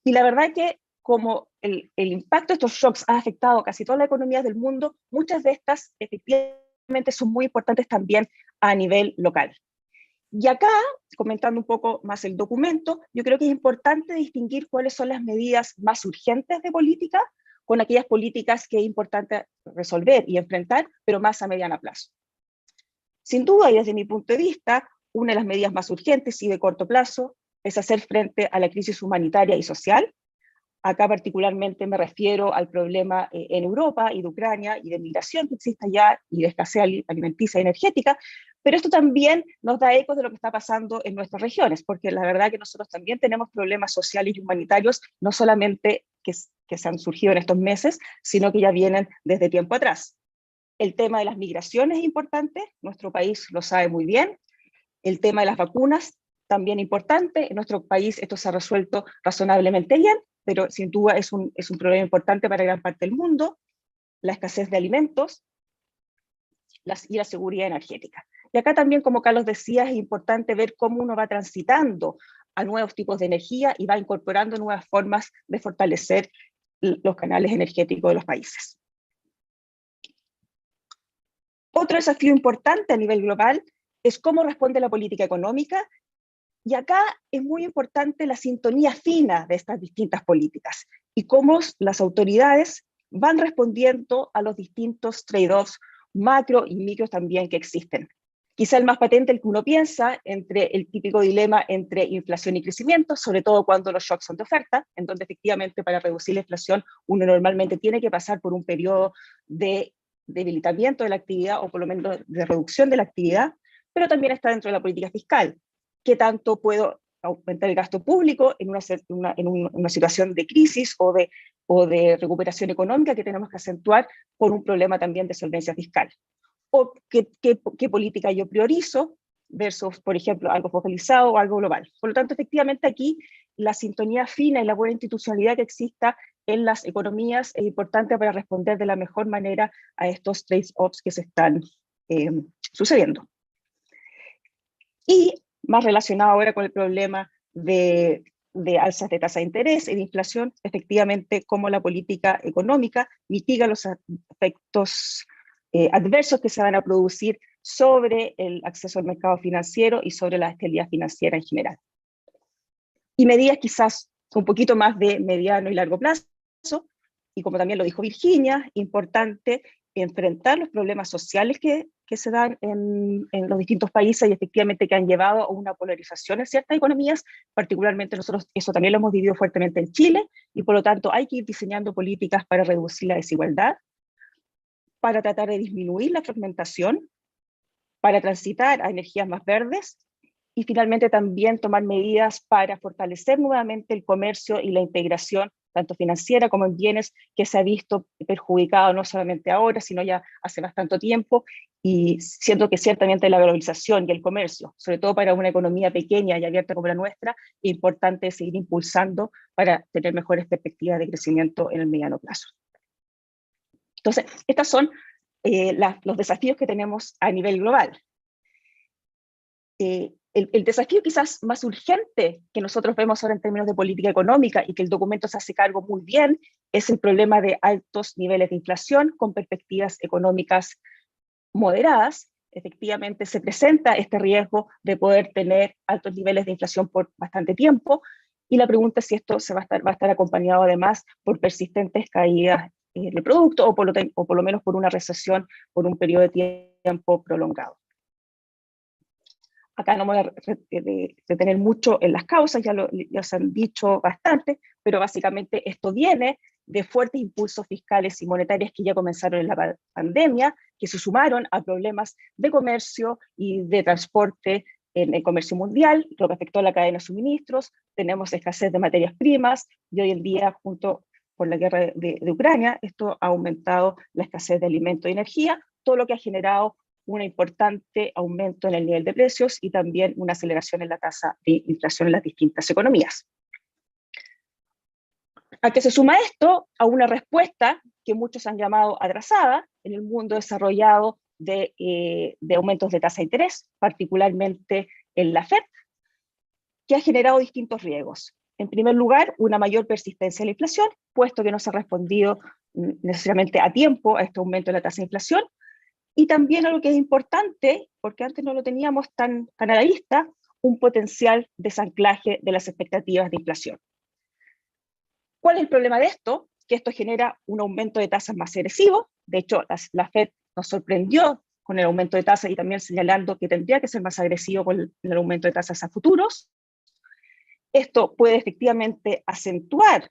y la verdad es que como el impacto de estos shocks ha afectado casi todas las economías del mundo, muchas de estas efectivamente son muy importantes también a nivel local. Y acá, comentando un poco más el documento, yo creo que es importante distinguir cuáles son las medidas más urgentes de política con aquellas políticas que es importante resolver y enfrentar, pero más a mediano plazo. Sin duda, y desde mi punto de vista, una de las medidas más urgentes y de corto plazo es hacer frente a la crisis humanitaria y social. Acá particularmente me refiero al problema en Europa y de Ucrania y de migración que existe allá y de escasez alimenticia y energética, pero esto también nos da ecos de lo que está pasando en nuestras regiones, porque la verdad que nosotros también tenemos problemas sociales y humanitarios, no solamente que se han surgido en estos meses, sino que ya vienen desde tiempo atrás. El tema de las migraciones es importante, nuestro país lo sabe muy bien. El tema de las vacunas, también importante. En nuestro país esto se ha resuelto razonablemente bien, pero sin duda es un problema importante para gran parte del mundo. La escasez de alimentos y la seguridad energética. Y acá también, como Carlos decía, es importante ver cómo uno va transitando a nuevos tipos de energía y va incorporando nuevas formas de fortalecer los canales energéticos de los países. Otro desafío importante a nivel global es cómo responde la política económica, y acá es muy importante la sintonía fina de estas distintas políticas y cómo las autoridades van respondiendo a los distintos trade-offs macro y micro también que existen. Quizá el más patente, el que uno piensa, entre el típico dilema entre inflación y crecimiento, sobre todo cuando los shocks son de oferta, en donde efectivamente para reducir la inflación uno normalmente tiene que pasar por un periodo de debilitamiento de la actividad o por lo menos de reducción de la actividad, pero también está dentro de la política fiscal. ¿Qué tanto puedo aumentar el gasto público en una situación de crisis o de recuperación económica que tenemos que acentuar por un problema también de solvencia fiscal? ¿O qué política yo priorizo versus, por ejemplo, algo focalizado o algo global? Por lo tanto, efectivamente aquí la sintonía fina y la buena institucionalidad que exista en las economías es importante para responder de la mejor manera a estos trade-offs que se están sucediendo. Y más relacionado ahora con el problema de alzas de tasa de interés y de inflación, efectivamente, cómo la política económica mitiga los efectos adversos que se van a producir sobre el acceso al mercado financiero y sobre la estabilidad financiera en general. Y medidas quizás un poquito más de mediano y largo plazo, y como también lo dijo Virginia, importante enfrentar los problemas sociales que se dan en los distintos países y efectivamente que han llevado a una polarización en ciertas economías, particularmente nosotros eso también lo hemos vivido fuertemente en Chile, y por lo tanto hay que ir diseñando políticas para reducir la desigualdad, para tratar de disminuir la fragmentación, para transitar a energías más verdes, y finalmente también tomar medidas para fortalecer nuevamente el comercio y la integración tanto financiera como en bienes, que se ha visto perjudicado no solamente ahora, sino ya hace bastante tiempo, y siento que ciertamente la globalización y el comercio, sobre todo para una economía pequeña y abierta como la nuestra, es importante seguir impulsando para tener mejores perspectivas de crecimiento en el mediano plazo. Entonces, estos son los desafíos que tenemos a nivel global. El desafío quizás más urgente que nosotros vemos ahora en términos de política económica y que el documento se hace cargo muy bien es el problema de altos niveles de inflación con perspectivas económicas moderadas. Efectivamente se presenta este riesgo de poder tener altos niveles de inflación por bastante tiempo, y la pregunta es si esto va a estar acompañado además por persistentes caídas del producto o por lo menos por una recesión por un periodo de tiempo prolongado. Acá no me voy a detener mucho en las causas, ya se han dicho bastante, pero básicamente esto viene de fuertes impulsos fiscales y monetarios que ya comenzaron en la pandemia, que se sumaron a problemas de comercio y de transporte en el comercio mundial, lo que afectó a la cadena de suministros. Tenemos escasez de materias primas, y hoy en día, junto con la guerra de Ucrania, esto ha aumentado la escasez de alimentos y energía, todo lo que ha generado un importante aumento en el nivel de precios y también una aceleración en la tasa de inflación en las distintas economías. ¿A qué se suma esto? A una respuesta que muchos han llamado atrasada en el mundo desarrollado de aumentos de tasa de interés, particularmente en la FED, que ha generado distintos riesgos. En primer lugar, una mayor persistencia de la inflación, puesto que no se ha respondido necesariamente a tiempo a este aumento de la tasa de inflación. Y también algo que es importante, porque antes no lo teníamos tan a la vista, un potencial desanclaje de las expectativas de inflación. ¿Cuál es el problema de esto? Que esto genera un aumento de tasas más agresivo. De hecho, la FED nos sorprendió con el aumento de tasas y también señalando que tendría que ser más agresivo con el aumento de tasas a futuros. Esto puede efectivamente acentuar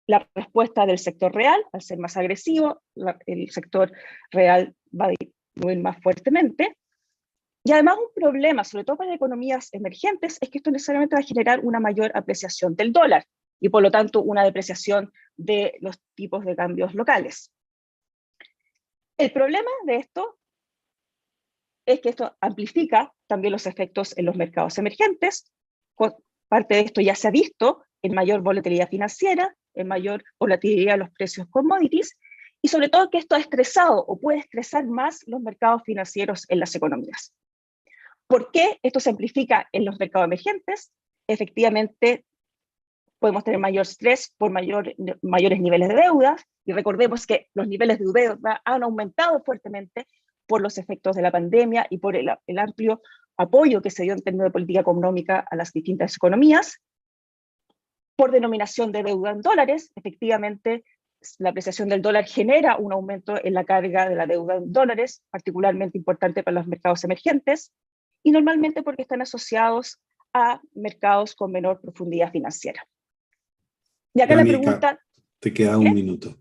la respuesta del sector real, al ser más agresivo, el sector real va a disminuir más fuertemente. Y además un problema, sobre todo para economías emergentes, es que esto necesariamente va a generar una mayor apreciación del dólar y por lo tanto una depreciación de los tipos de cambios locales. El problema de esto es que esto amplifica también los efectos en los mercados emergentes. Parte de esto ya se ha visto en mayor volatilidad financiera, en mayor volatilidad de los precios commodities, y sobre todo que esto ha estresado o puede estresar más los mercados financieros en las economías. ¿Por qué esto se amplifica en los mercados emergentes? Efectivamente, podemos tener mayor estrés por mayores niveles de deuda, y recordemos que los niveles de deuda han aumentado fuertemente por los efectos de la pandemia y por el amplio apoyo que se dio en términos de política económica a las distintas economías. Por denominación de deuda en dólares, efectivamente, la apreciación del dólar genera un aumento en la carga de la deuda en dólares, particularmente importante para los mercados emergentes, y normalmente porque están asociados a mercados con menor profundidad financiera. Y acá Verónica, la pregunta... te queda un minuto.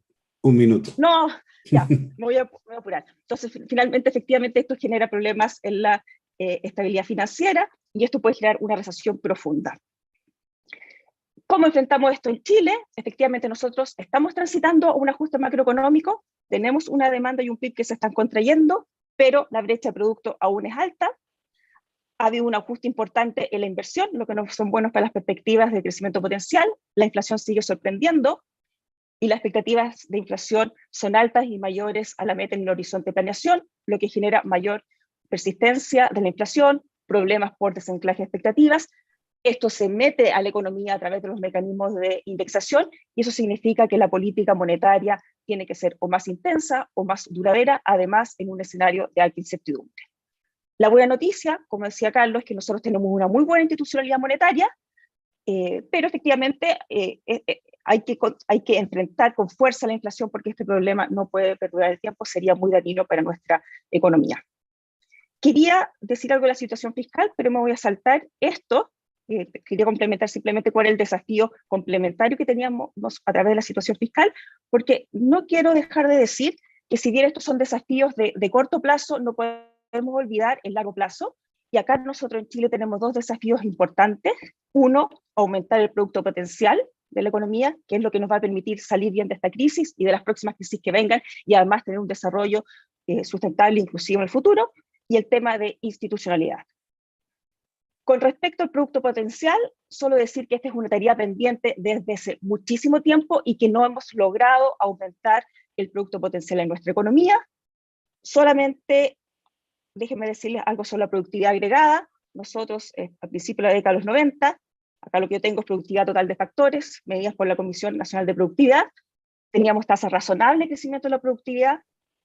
Un minuto. No, ya, me voy a apurar. Entonces, finalmente, efectivamente, esto genera problemas en la estabilidad financiera y esto puede generar una recesión profunda. ¿Cómo enfrentamos esto en Chile? Efectivamente, nosotros estamos transitando un ajuste macroeconómico, tenemos una demanda y un PIB que se están contrayendo, pero la brecha de producto aún es alta. Ha habido un ajuste importante en la inversión, lo que no son buenos para las perspectivas de crecimiento potencial. La inflación sigue sorprendiendo y las expectativas de inflación son altas y mayores a la meta en el horizonte de planeación, lo que genera mayor persistencia de la inflación, problemas por desanclaje de expectativas. Esto se mete a la economía a través de los mecanismos de indexación y eso significa que la política monetaria tiene que ser o más intensa o más duradera, además en un escenario de alta incertidumbre. La buena noticia, como decía Carlos, es que nosotros tenemos una muy buena institucionalidad monetaria, pero efectivamente hay que enfrentar con fuerza la inflación porque este problema no puede perdurar el tiempo, sería muy dañino para nuestra economía. Quería decir algo de la situación fiscal, pero me voy a saltar esto. Quería complementar simplemente cuál es el desafío complementario que teníamos a través de la situación fiscal, porque no quiero dejar de decir que si bien estos son desafíos de corto plazo, no podemos olvidar el largo plazo, y acá nosotros en Chile tenemos dos desafíos importantes. Uno, aumentar el producto potencial, de la economía, que es lo que nos va a permitir salir bien de esta crisis y de las próximas crisis que vengan, y además tener un desarrollo sustentable e inclusivo en el futuro, y el tema de institucionalidad. Con respecto al producto potencial, solo decir que esta es una tarea pendiente desde hace muchísimo tiempo y que no hemos logrado aumentar el producto potencial en nuestra economía. Solamente, déjenme decirles algo sobre la productividad agregada. Nosotros, a principios de la década de los 90, acá lo que yo tengo es productividad total de factores, medidas por la Comisión Nacional de Productividad. Teníamos tasas razonables de crecimiento de la productividad,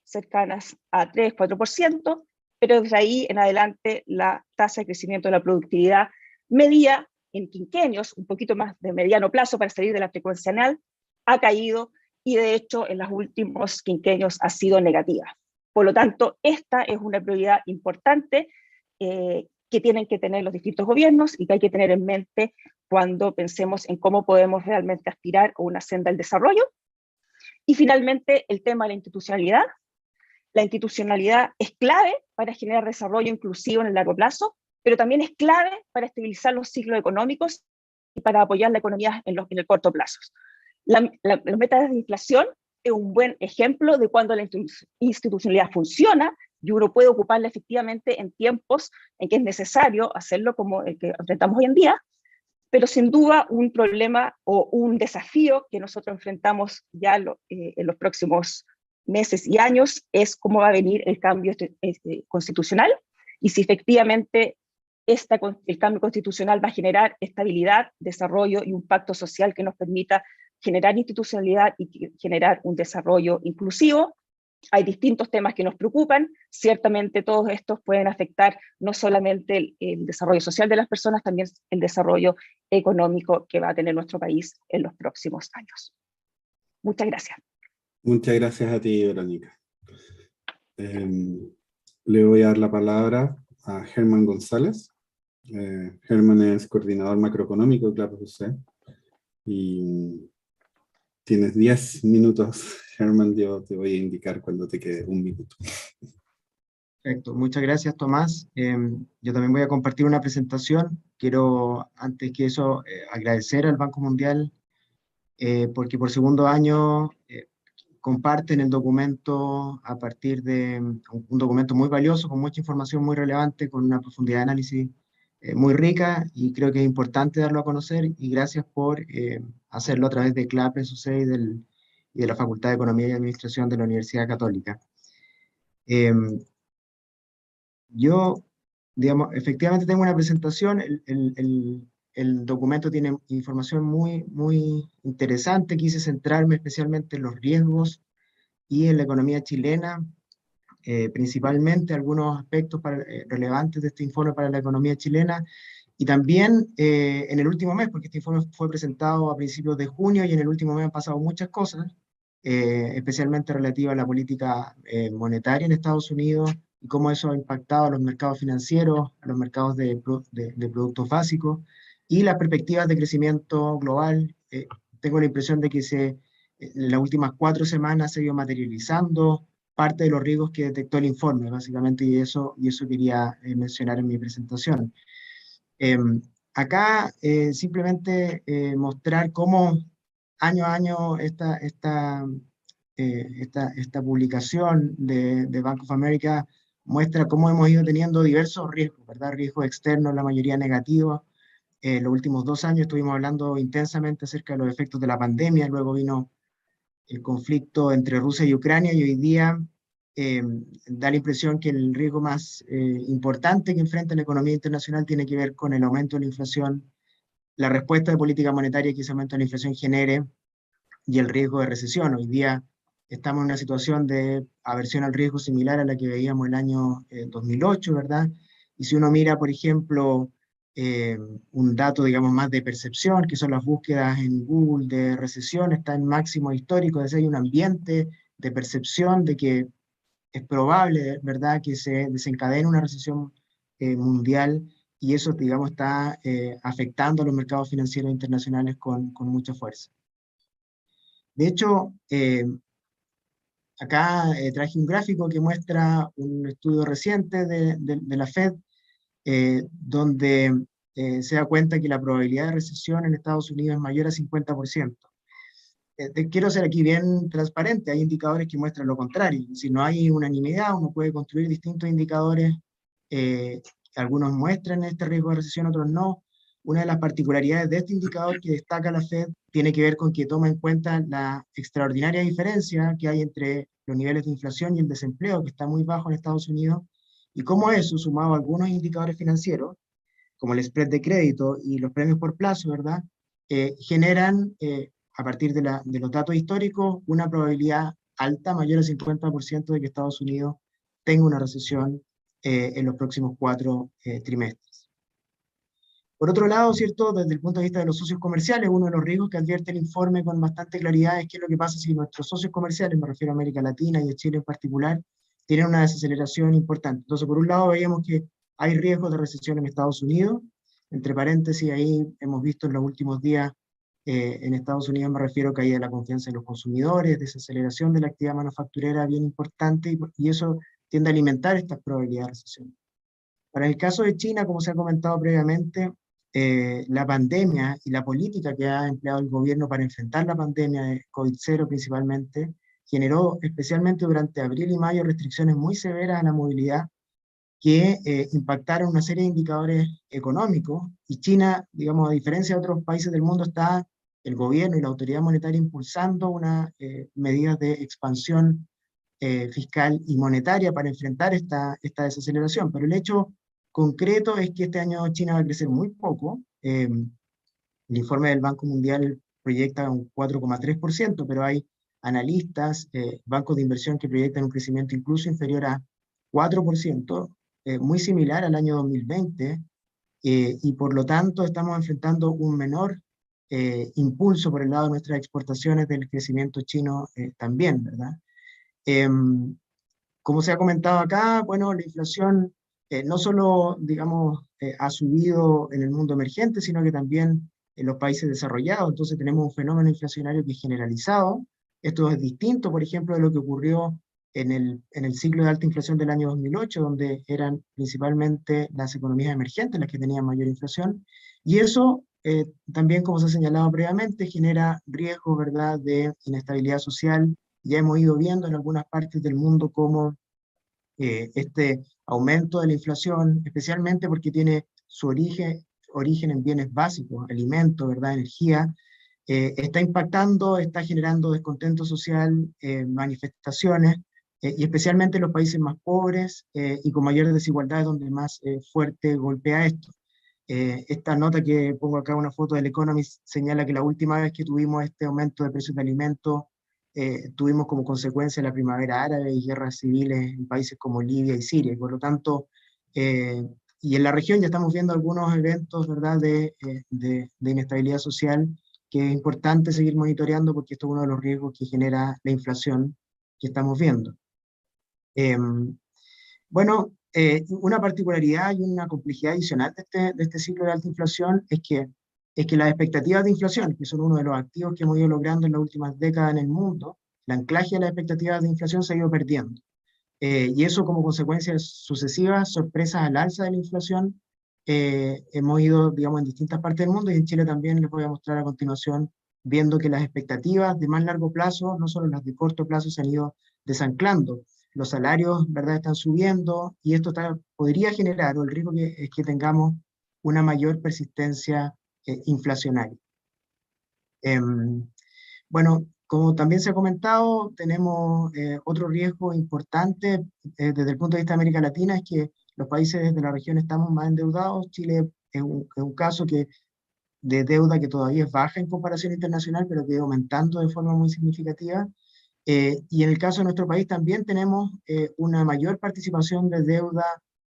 cercanas a 3-4%, pero desde ahí en adelante la tasa de crecimiento de la productividad medida en quinquenios, un poquito más de mediano plazo para salir de la frecuencia anual, ha caído y de hecho en los últimos quinquenios ha sido negativa. Por lo tanto, esta es una prioridad importante que tienen que tener los distintos gobiernos y que hay que tener en mente cuando pensemos en cómo podemos realmente aspirar a una senda del desarrollo. Y finalmente, el tema de la institucionalidad. La institucionalidad es clave para generar desarrollo inclusivo en el largo plazo, pero también es clave para estabilizar los ciclos económicos y para apoyar la economía en el corto plazo. Los metas de inflación es un buen ejemplo de cuando la institucionalidad funciona y uno puede ocuparla efectivamente en tiempos en que es necesario hacerlo como el que enfrentamos hoy en día, pero sin duda un problema o un desafío que nosotros enfrentamos ya en los próximos meses y años es cómo va a venir el cambio constitucional y si efectivamente el cambio constitucional va a generar estabilidad, desarrollo y un pacto social que nos permita generar institucionalidad y generar un desarrollo inclusivo. Hay distintos temas que nos preocupan, ciertamente todos estos pueden afectar no solamente el desarrollo social de las personas, también el desarrollo económico que va a tener nuestro país en los próximos años. Muchas gracias. Muchas gracias a ti, Verónica. Le voy a dar la palabra a Germán González. Germán es coordinador macroeconómico de Claves UC. Y tienes 10 minutos, Germán, yo te voy a indicar cuando te quede un minuto. Perfecto, muchas gracias, Tomás. Yo también voy a compartir una presentación. Quiero, antes que eso, agradecer al Banco Mundial porque por segundo año comparten el documento a partir de un documento muy valioso, con mucha información muy relevante, con una profundidad de análisis muy rica, y creo que es importante darlo a conocer, y gracias por hacerlo a través de CLAPES UC y de la Facultad de Economía y Administración de la Universidad Católica. Yo, digamos, efectivamente tengo una presentación, el documento tiene información muy interesante. Quise centrarme especialmente en los riesgos y en la economía chilena, principalmente algunos aspectos relevantes de este informe para la economía chilena, y también en el último mes, porque este informe fue presentado a principios de junio y en el último mes han pasado muchas cosas, especialmente relativas a la política monetaria en Estados Unidos y cómo eso ha impactado a los mercados financieros, a los mercados de productos básicos, y las perspectivas de crecimiento global. Tengo la impresión de que en las últimas 4 semanas se ha ido materializando parte de los riesgos que detectó el informe, básicamente, y eso quería mencionar en mi presentación. Acá simplemente mostrar cómo año a año esta publicación de Bank of America muestra cómo hemos ido teniendo diversos riesgos, ¿verdad? Riesgos externos, la mayoría negativos. Los últimos 2 años estuvimos hablando intensamente acerca de los efectos de la pandemia, luego vino el conflicto entre Rusia y Ucrania, y hoy día da la impresión que el riesgo más importante que enfrenta la economía internacional tiene que ver con el aumento de la inflación, la respuesta de política monetaria que ese aumento de la inflación genere, y el riesgo de recesión. Hoy día estamos en una situación de aversión al riesgo similar a la que veíamos el año 2008, ¿verdad? Y si uno mira, por ejemplo, un dato, digamos, más de percepción, que son las búsquedas en Google de recesión, está en máximo histórico, es decir, hay un ambiente de percepción de que es probable, ¿verdad?, que se desencadene una recesión mundial, y eso, digamos, está afectando a los mercados financieros internacionales con mucha fuerza. De hecho, acá traje un gráfico que muestra un estudio reciente de la Fed, donde se da cuenta que la probabilidad de recesión en Estados Unidos es mayor a 50%. Quiero ser aquí bien transparente, hay indicadores que muestran lo contrario. Si no hay unanimidad, uno puede construir distintos indicadores, algunos muestran este riesgo de recesión, otros no. Una de las particularidades de este indicador que destaca la Fed tiene que ver con que toma en cuenta la extraordinaria diferencia que hay entre los niveles de inflación y el desempleo, que está muy bajo en Estados Unidos, y cómo eso, sumado a algunos indicadores financieros, como el spread de crédito y los premios por plazo, ¿verdad?, generan, a partir de los datos históricos, una probabilidad alta, mayor al 50%, de que Estados Unidos tenga una recesión en los próximos 4 trimestres. Por otro lado, ¿cierto?, desde el punto de vista de los socios comerciales, uno de los riesgos que advierte el informe con bastante claridad es qué es lo que pasa si nuestros socios comerciales, me refiero a América Latina y a Chile en particular, tienen una desaceleración importante. Entonces, por un lado, veíamos que hay riesgos de recesión en Estados Unidos. Entre paréntesis, ahí hemos visto en los últimos días, en Estados Unidos me refiero a caída de la confianza de los consumidores, desaceleración de la actividad manufacturera bien importante, y eso tiende a alimentar estas probabilidades de recesión. Para el caso de China, como se ha comentado previamente, la pandemia y la política que ha empleado el gobierno para enfrentar la pandemia de COVID-0 principalmente, generó especialmente durante abril y mayo restricciones muy severas a la movilidad que impactaron una serie de indicadores económicos, y China, digamos, a diferencia de otros países del mundo, está el gobierno y la autoridad monetaria impulsando una medidas de expansión fiscal y monetaria para enfrentar esta desaceleración. Pero el hecho concreto es que este año China va a crecer muy poco. El informe del Banco Mundial proyecta un 4,3%, pero hay analistas, bancos de inversión que proyectan un crecimiento incluso inferior a 4%, muy similar al año 2020, y por lo tanto estamos enfrentando un menor impulso por el lado de nuestras exportaciones del crecimiento chino también, ¿verdad? Como se ha comentado acá, bueno, la inflación no solo, digamos, ha subido en el mundo emergente, sino que también en los países desarrollados. Entonces tenemos un fenómeno inflacionario que es generalizado. Esto es distinto, por ejemplo, de lo que ocurrió en el ciclo de alta inflación del año 2008, donde eran principalmente las economías emergentes las que tenían mayor inflación, y eso también, como se ha señalado previamente, genera riesgo, ¿verdad?, de inestabilidad social. Ya hemos ido viendo en algunas partes del mundo cómo este aumento de la inflación, especialmente porque tiene su origen en bienes básicos, alimentos, ¿verdad?, energía, está impactando, está generando descontento social, manifestaciones, y especialmente en los países más pobres y con mayores desigualdades, donde más fuerte golpea esto. Esta nota que pongo acá, una foto del Economist, señala que la última vez que tuvimos este aumento de precios de alimentos, tuvimos como consecuencia la primavera árabe y guerras civiles en países como Libia y Siria. Y por lo tanto, y en la región ya estamos viendo algunos eventos, ¿verdad?, de inestabilidad social, que es importante seguir monitoreando, porque esto es uno de los riesgos que genera la inflación que estamos viendo. Bueno, una particularidad y una complejidad adicional de este ciclo de alta inflación es que las expectativas de inflación, que son uno de los activos que hemos ido logrando en las últimas décadas en el mundo, el anclaje a las expectativas de inflación se ha ido perdiendo. Y eso, como consecuencia de sucesivas sorpresas al alza de la inflación, hemos ido, digamos, en distintas partes del mundo, y en Chile también les voy a mostrar a continuación, viendo que las expectativas de más largo plazo, no solo las de corto plazo, se han ido desanclando. Los salarios, ¿verdad?, están subiendo, y esto podría generar, o el riesgo es que tengamos una mayor persistencia inflacionaria. Bueno, como también se ha comentado, tenemos otro riesgo importante desde el punto de vista de América Latina, es que los países de la región estamos más endeudados. Chile es un caso de deuda que todavía es baja en comparación internacional, pero que ha ido aumentando de forma muy significativa. Y en el caso de nuestro país también tenemos una mayor participación de deuda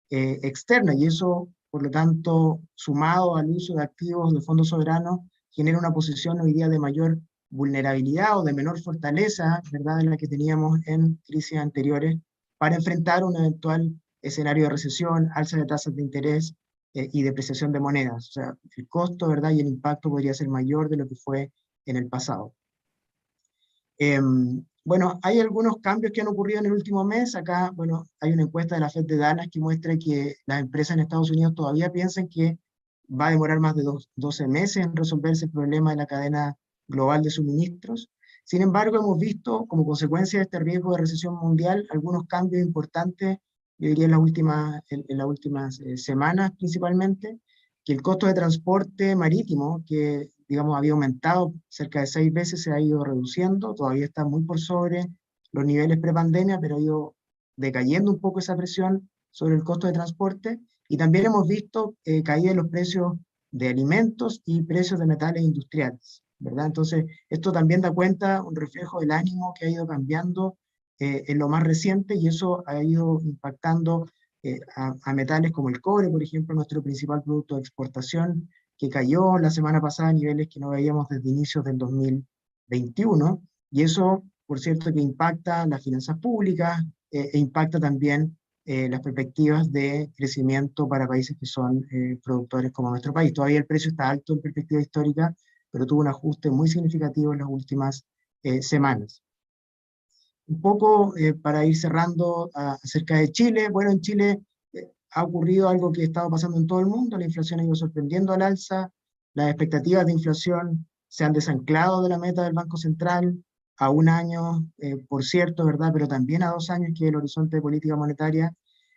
externa, y eso, por lo tanto, sumado al uso de activos de fondos soberanos, genera una posición hoy día de mayor vulnerabilidad o de menor fortaleza, ¿verdad?, en la que teníamos en crisis anteriores, para enfrentar un eventual escenario de recesión, alza de tasas de interés y depreciación de monedas. O sea, el costo, ¿verdad?, y el impacto podría ser mayor de lo que fue en el pasado. Bueno, hay algunos cambios que han ocurrido en el último mes. Acá, bueno, hay una encuesta de la Fed de Dallas que muestra que las empresas en Estados Unidos todavía piensan que va a demorar más de 12 meses en resolverse el problema de la cadena global de suministros. Sin embargo, hemos visto como consecuencia de este riesgo de recesión mundial algunos cambios importantes, yo diría en las últimas semanas principalmente, que el costo de transporte marítimo, que digamos había aumentado cerca de 6 veces, se ha ido reduciendo, todavía está muy por sobre los niveles prepandemia, pero ha ido decayendo un poco esa presión sobre el costo de transporte, y también hemos visto caída en los precios de alimentos y precios de metales industriales, ¿verdad? Entonces, esto también da cuenta, un reflejo del ánimo que ha ido cambiando en lo más reciente, y eso ha ido impactando a metales como el cobre, por ejemplo, nuestro principal producto de exportación, que cayó la semana pasada a niveles que no veíamos desde inicios del 2021, y eso, por cierto, que impacta las finanzas públicas e impacta también las perspectivas de crecimiento para países que son productores como nuestro país. Todavía el precio está alto en perspectiva histórica, pero tuvo un ajuste muy significativo en las últimas semanas. Un poco para ir cerrando acerca de Chile. Bueno, en Chile ha ocurrido algo que estaba pasando en todo el mundo, la inflación ha ido sorprendiendo al alza, las expectativas de inflación se han desanclado de la meta del Banco Central a un año, por cierto, ¿verdad? Pero también a 2 años, que es el horizonte de política monetaria.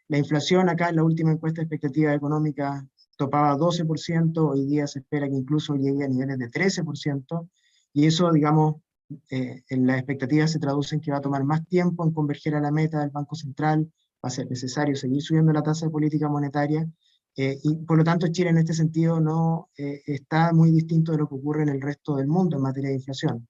La inflación acá en la última encuesta de expectativa económica topaba 12%, hoy día se espera que incluso llegue a niveles de 13%, y eso, digamos, en las expectativas se traduce en que va a tomar más tiempo en converger a la meta del Banco Central, va a ser necesario seguir subiendo la tasa de política monetaria, y por lo tanto Chile en este sentido no está muy distinto de lo que ocurre en el resto del mundo en materia de inflación.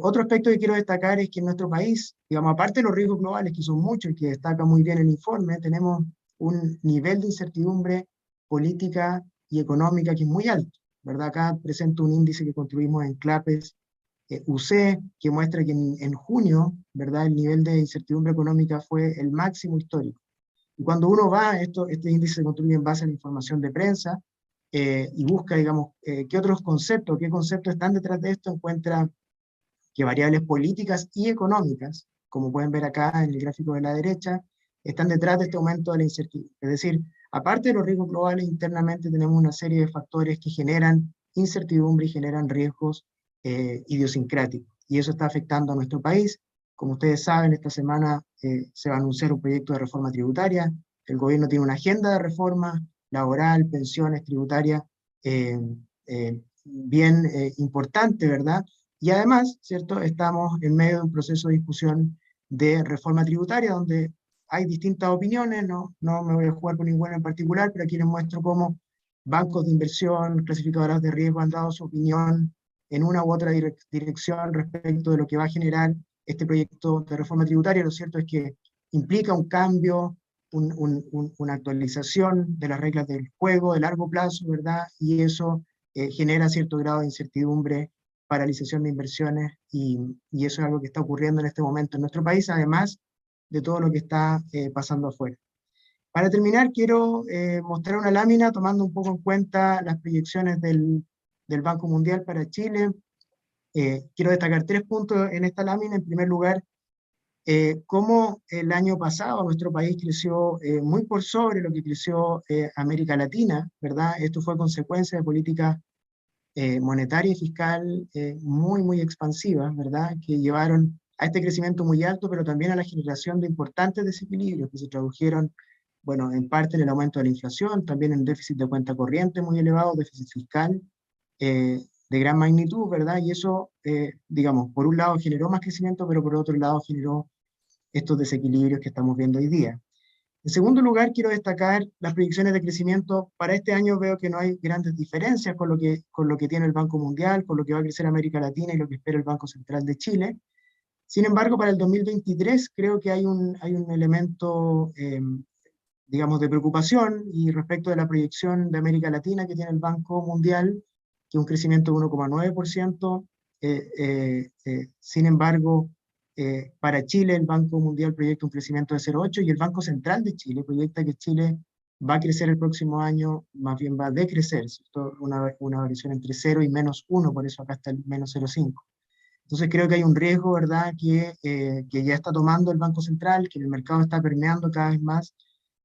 Otro aspecto que quiero destacar es que en nuestro país, digamos, aparte de los riesgos globales, que son muchos y que destaca muy bien el informe, tenemos un nivel de incertidumbre política y económica que es muy alto, ¿verdad? Acá presento un índice que construimos en CLAPES UC, que muestra que en junio, ¿verdad?, el nivel de incertidumbre económica fue el máximo histórico. Y cuando uno va, este índice se construye en base a la información de prensa, y busca, digamos, qué otros conceptos, qué conceptos están detrás de esto, encuentra que variables políticas y económicas, como pueden ver acá en el gráfico de la derecha, están detrás de este aumento de la incertidumbre. Es decir, aparte de los riesgos globales, internamente tenemos una serie de factores que generan incertidumbre y generan riesgos idiosincráticos. Y eso está afectando a nuestro país. Como ustedes saben, esta semana se va a anunciar un proyecto de reforma tributaria. El gobierno tiene una agenda de reforma laboral, pensiones, tributaria, bien importante, ¿verdad? Y además, ¿cierto?, estamos en medio de un proceso de discusión de reforma tributaria donde hay distintas opiniones, no me voy a jugar por ninguna en particular, pero aquí les muestro cómo bancos de inversión, clasificadoras de riesgo han dado su opinión en una u otra dirección respecto de lo que va a generar este proyecto de reforma tributaria. Lo cierto es que implica un cambio, una actualización de las reglas del juego de largo plazo, ¿verdad? Y eso genera cierto grado de incertidumbre, paralización de inversiones, y eso es algo que está ocurriendo en este momento en nuestro país, además de todo lo que está pasando afuera. Para terminar, quiero mostrar una lámina tomando un poco en cuenta las proyecciones del Banco Mundial para Chile. Quiero destacar 3 puntos en esta lámina. En primer lugar, cómo el año pasado nuestro país creció muy por sobre lo que creció América Latina, ¿verdad? Esto fue consecuencia de políticas monetaria y fiscal muy expansivas, ¿verdad?, que llevaron a este crecimiento muy alto, pero también a la generación de importantes desequilibrios que se tradujeron, bueno, en parte en el aumento de la inflación, también en déficit de cuenta corriente muy elevado, déficit fiscal de gran magnitud, ¿verdad? Y eso, digamos, por un lado generó más crecimiento, pero por otro lado generó estos desequilibrios que estamos viendo hoy día. En segundo lugar, quiero destacar las proyecciones de crecimiento. Para este año veo que no hay grandes diferencias con lo que tiene el Banco Mundial, con lo que va a crecer América Latina y lo que espera el Banco Central de Chile. Sin embargo, para el 2023 creo que hay un elemento, digamos, de preocupación y respecto de la proyección de América Latina que tiene el Banco Mundial, que es un crecimiento de 1,9%. Sin embargo, para Chile el Banco Mundial proyecta un crecimiento de 0,8% y el Banco Central de Chile proyecta que Chile va a crecer el próximo año, más bien va a decrecer, una variación entre 0 y -1, por eso acá está el -0,5. Entonces creo que hay un riesgo, ¿verdad?, que ya está tomando el Banco Central, que el mercado está permeando cada vez más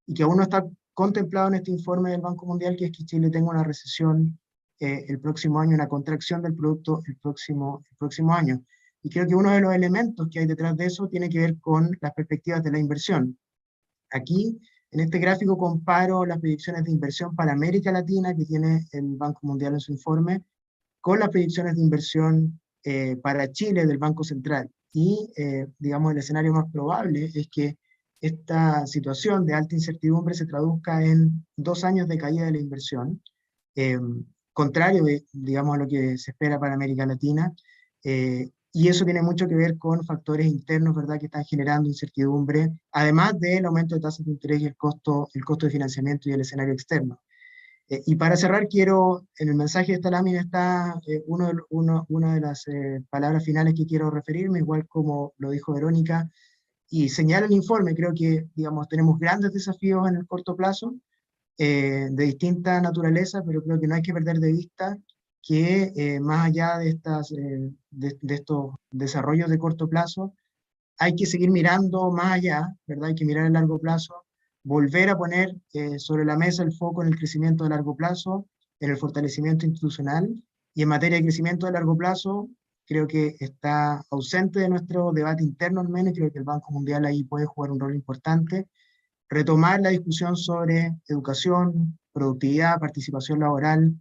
y que aún no está contemplado en este informe del Banco Mundial, que es que Chile tenga una recesión el próximo año, una contracción del producto el próximo año. Y creo que uno de los elementos que hay detrás de eso tiene que ver con las perspectivas de la inversión. Aquí, en este gráfico, comparo las proyecciones de inversión para América Latina que tiene el Banco Mundial en su informe, con las proyecciones de inversión para Chile del Banco Central. Y, digamos, el escenario más probable es que esta situación de alta incertidumbre se traduzca en 2 años de caída de la inversión, contrario, digamos, a lo que se espera para América Latina, y eso tiene mucho que ver con factores internos, ¿verdad?, que están generando incertidumbre, además del aumento de tasas de interés y el costo de financiamiento y el escenario externo. Y para cerrar, quiero, en el mensaje de esta lámina está una de las palabras finales que quiero referirme, igual como lo dijo Verónica, y señala el informe. Creo que, digamos, tenemos grandes desafíos en el corto plazo, de distinta naturaleza, pero creo que no hay que perder de vista que más allá de estos desarrollos de corto plazo, hay que seguir mirando más allá, ¿verdad? Hay que mirar a largo plazo, volver a poner sobre la mesa el foco en el crecimiento de largo plazo, en el fortalecimiento institucional, y en materia de crecimiento de largo plazo, creo que está ausente de nuestro debate interno al menos, creo que el Banco Mundial ahí puede jugar un rol importante, retomar la discusión sobre educación, productividad, participación laboral,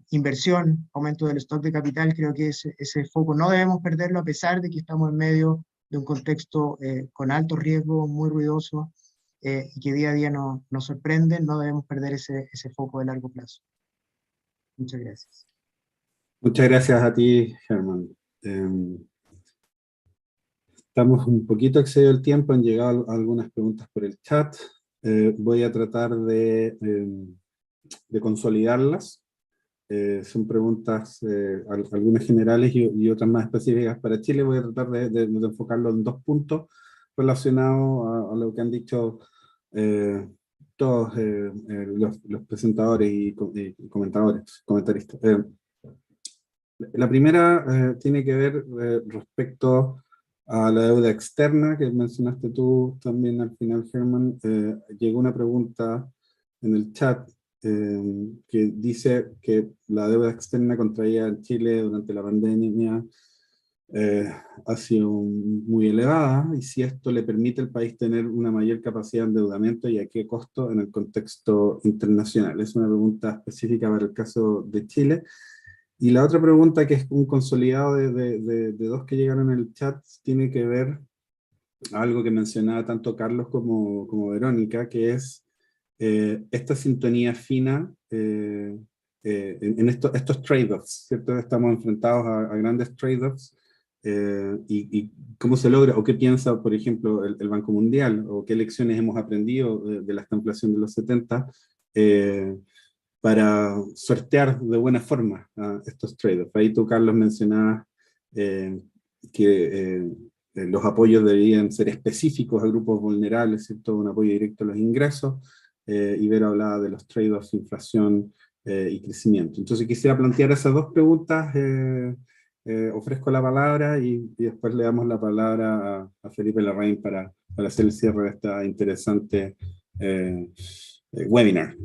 inversión, aumento del stock de capital. Creo que ese foco no debemos perderlo a pesar de que estamos en medio de un contexto con alto riesgo, muy ruidoso, y que día a día nos sorprende. No debemos perder ese foco de largo plazo. Muchas gracias. Muchas gracias a ti, Germán. Estamos un poquito excedido el tiempo, han llegado algunas preguntas por el chat. Voy a tratar de consolidarlas. Son preguntas, algunas generales y otras más específicas para Chile. Voy a tratar de enfocarlo en 2 puntos relacionados a lo que han dicho todos los presentadores y comentaristas. La primera tiene que ver respecto a la deuda externa, que mencionaste tú también al final, Germán. Llegó una pregunta en el chat que dice que la deuda externa contraída en Chile durante la pandemia ha sido muy elevada, y si esto le permite al país tener una mayor capacidad de endeudamiento y a qué costo en el contexto internacional. Es una pregunta específica para el caso de Chile. Y la otra pregunta, que es un consolidado de 2 que llegaron en el chat, tiene que ver algo que mencionaba tanto Carlos como Verónica, que es esta sintonía fina en estos trade-offs, ¿cierto? Estamos enfrentados a grandes trade-offs, y cómo se logra, o qué piensa, por ejemplo, el Banco Mundial, o qué lecciones hemos aprendido de la inflación de los 70, para sortear de buena forma estos trade-offs. Ahí tú, Carlos, mencionabas que los apoyos deberían ser específicos a grupos vulnerables, ¿cierto? Un apoyo directo a los ingresos, y Vera hablaba de los trade-offs, inflación y crecimiento. Entonces quisiera plantear esas 2 preguntas. Ofrezco la palabra y después le damos la palabra a Felipe Larraín para hacer el cierre de esta interesante webinar.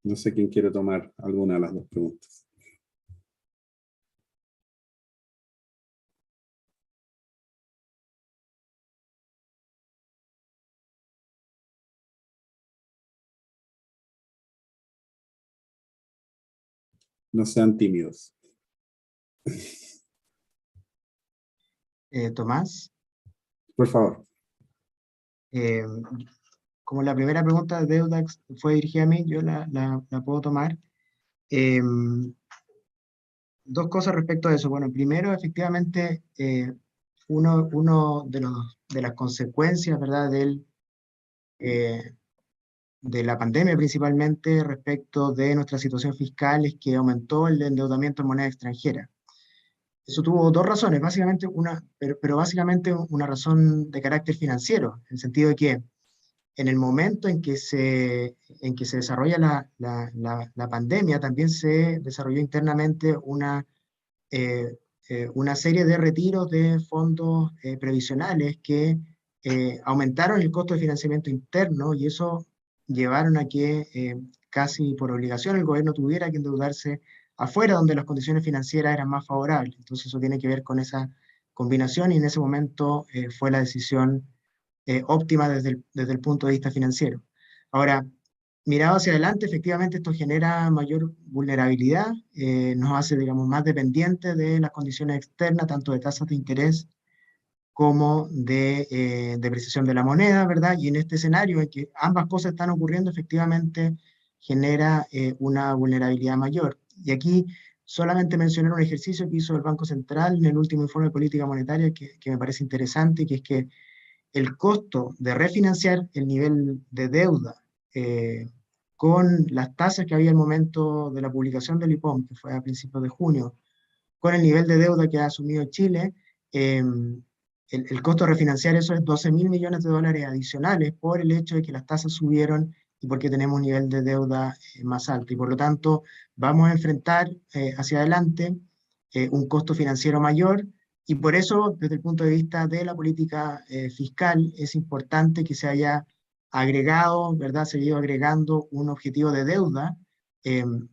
No sé quién quiere tomar alguna de las 2 preguntas. No sean tímidos. Tomás. Por favor. Como la primera pregunta de deuda fue dirigida a mí, yo la puedo tomar. 2 cosas respecto a eso. Bueno, primero, efectivamente, uno de las consecuencias, ¿verdad?, de la pandemia principalmente respecto de nuestra situación fiscal es que aumentó el endeudamiento en moneda extranjera. Eso tuvo 2 razones, básicamente pero básicamente una razón de carácter financiero, en el sentido de que en el momento en que se desarrolla la pandemia, también se desarrolló internamente una serie de retiros de fondos previsionales que aumentaron el costo de financiamiento interno, y eso llevaron a que casi por obligación el gobierno tuviera que endeudarse afuera, donde las condiciones financieras eran más favorables. Entonces eso tiene que ver con esa combinación, y en ese momento fue la decisión óptima desde el punto de vista financiero. Ahora, mirado hacia adelante, efectivamente esto genera mayor vulnerabilidad, nos hace, digamos, más dependientes de las condiciones externas, tanto de tasas de interés como de depreciación de la moneda, ¿verdad? Y en este escenario en que ambas cosas están ocurriendo, efectivamente genera una vulnerabilidad mayor. Y aquí solamente mencionar un ejercicio que hizo el Banco Central en el último informe de política monetaria que me parece interesante, que es que el costo de refinanciar el nivel de deuda con las tasas que había al momento de la publicación del IPOM, que fue a principios de junio, con el nivel de deuda que ha asumido Chile, el costo de refinanciar eso es 12.000 millones de dólares adicionales por el hecho de que las tasas subieron y porque tenemos un nivel de deuda más alto. Y por lo tanto, vamos a enfrentar hacia adelante un costo financiero mayor, y por eso, desde el punto de vista de la política fiscal, es importante que se haya agregado, ¿verdad? Se ha ido agregando un objetivo de deuda,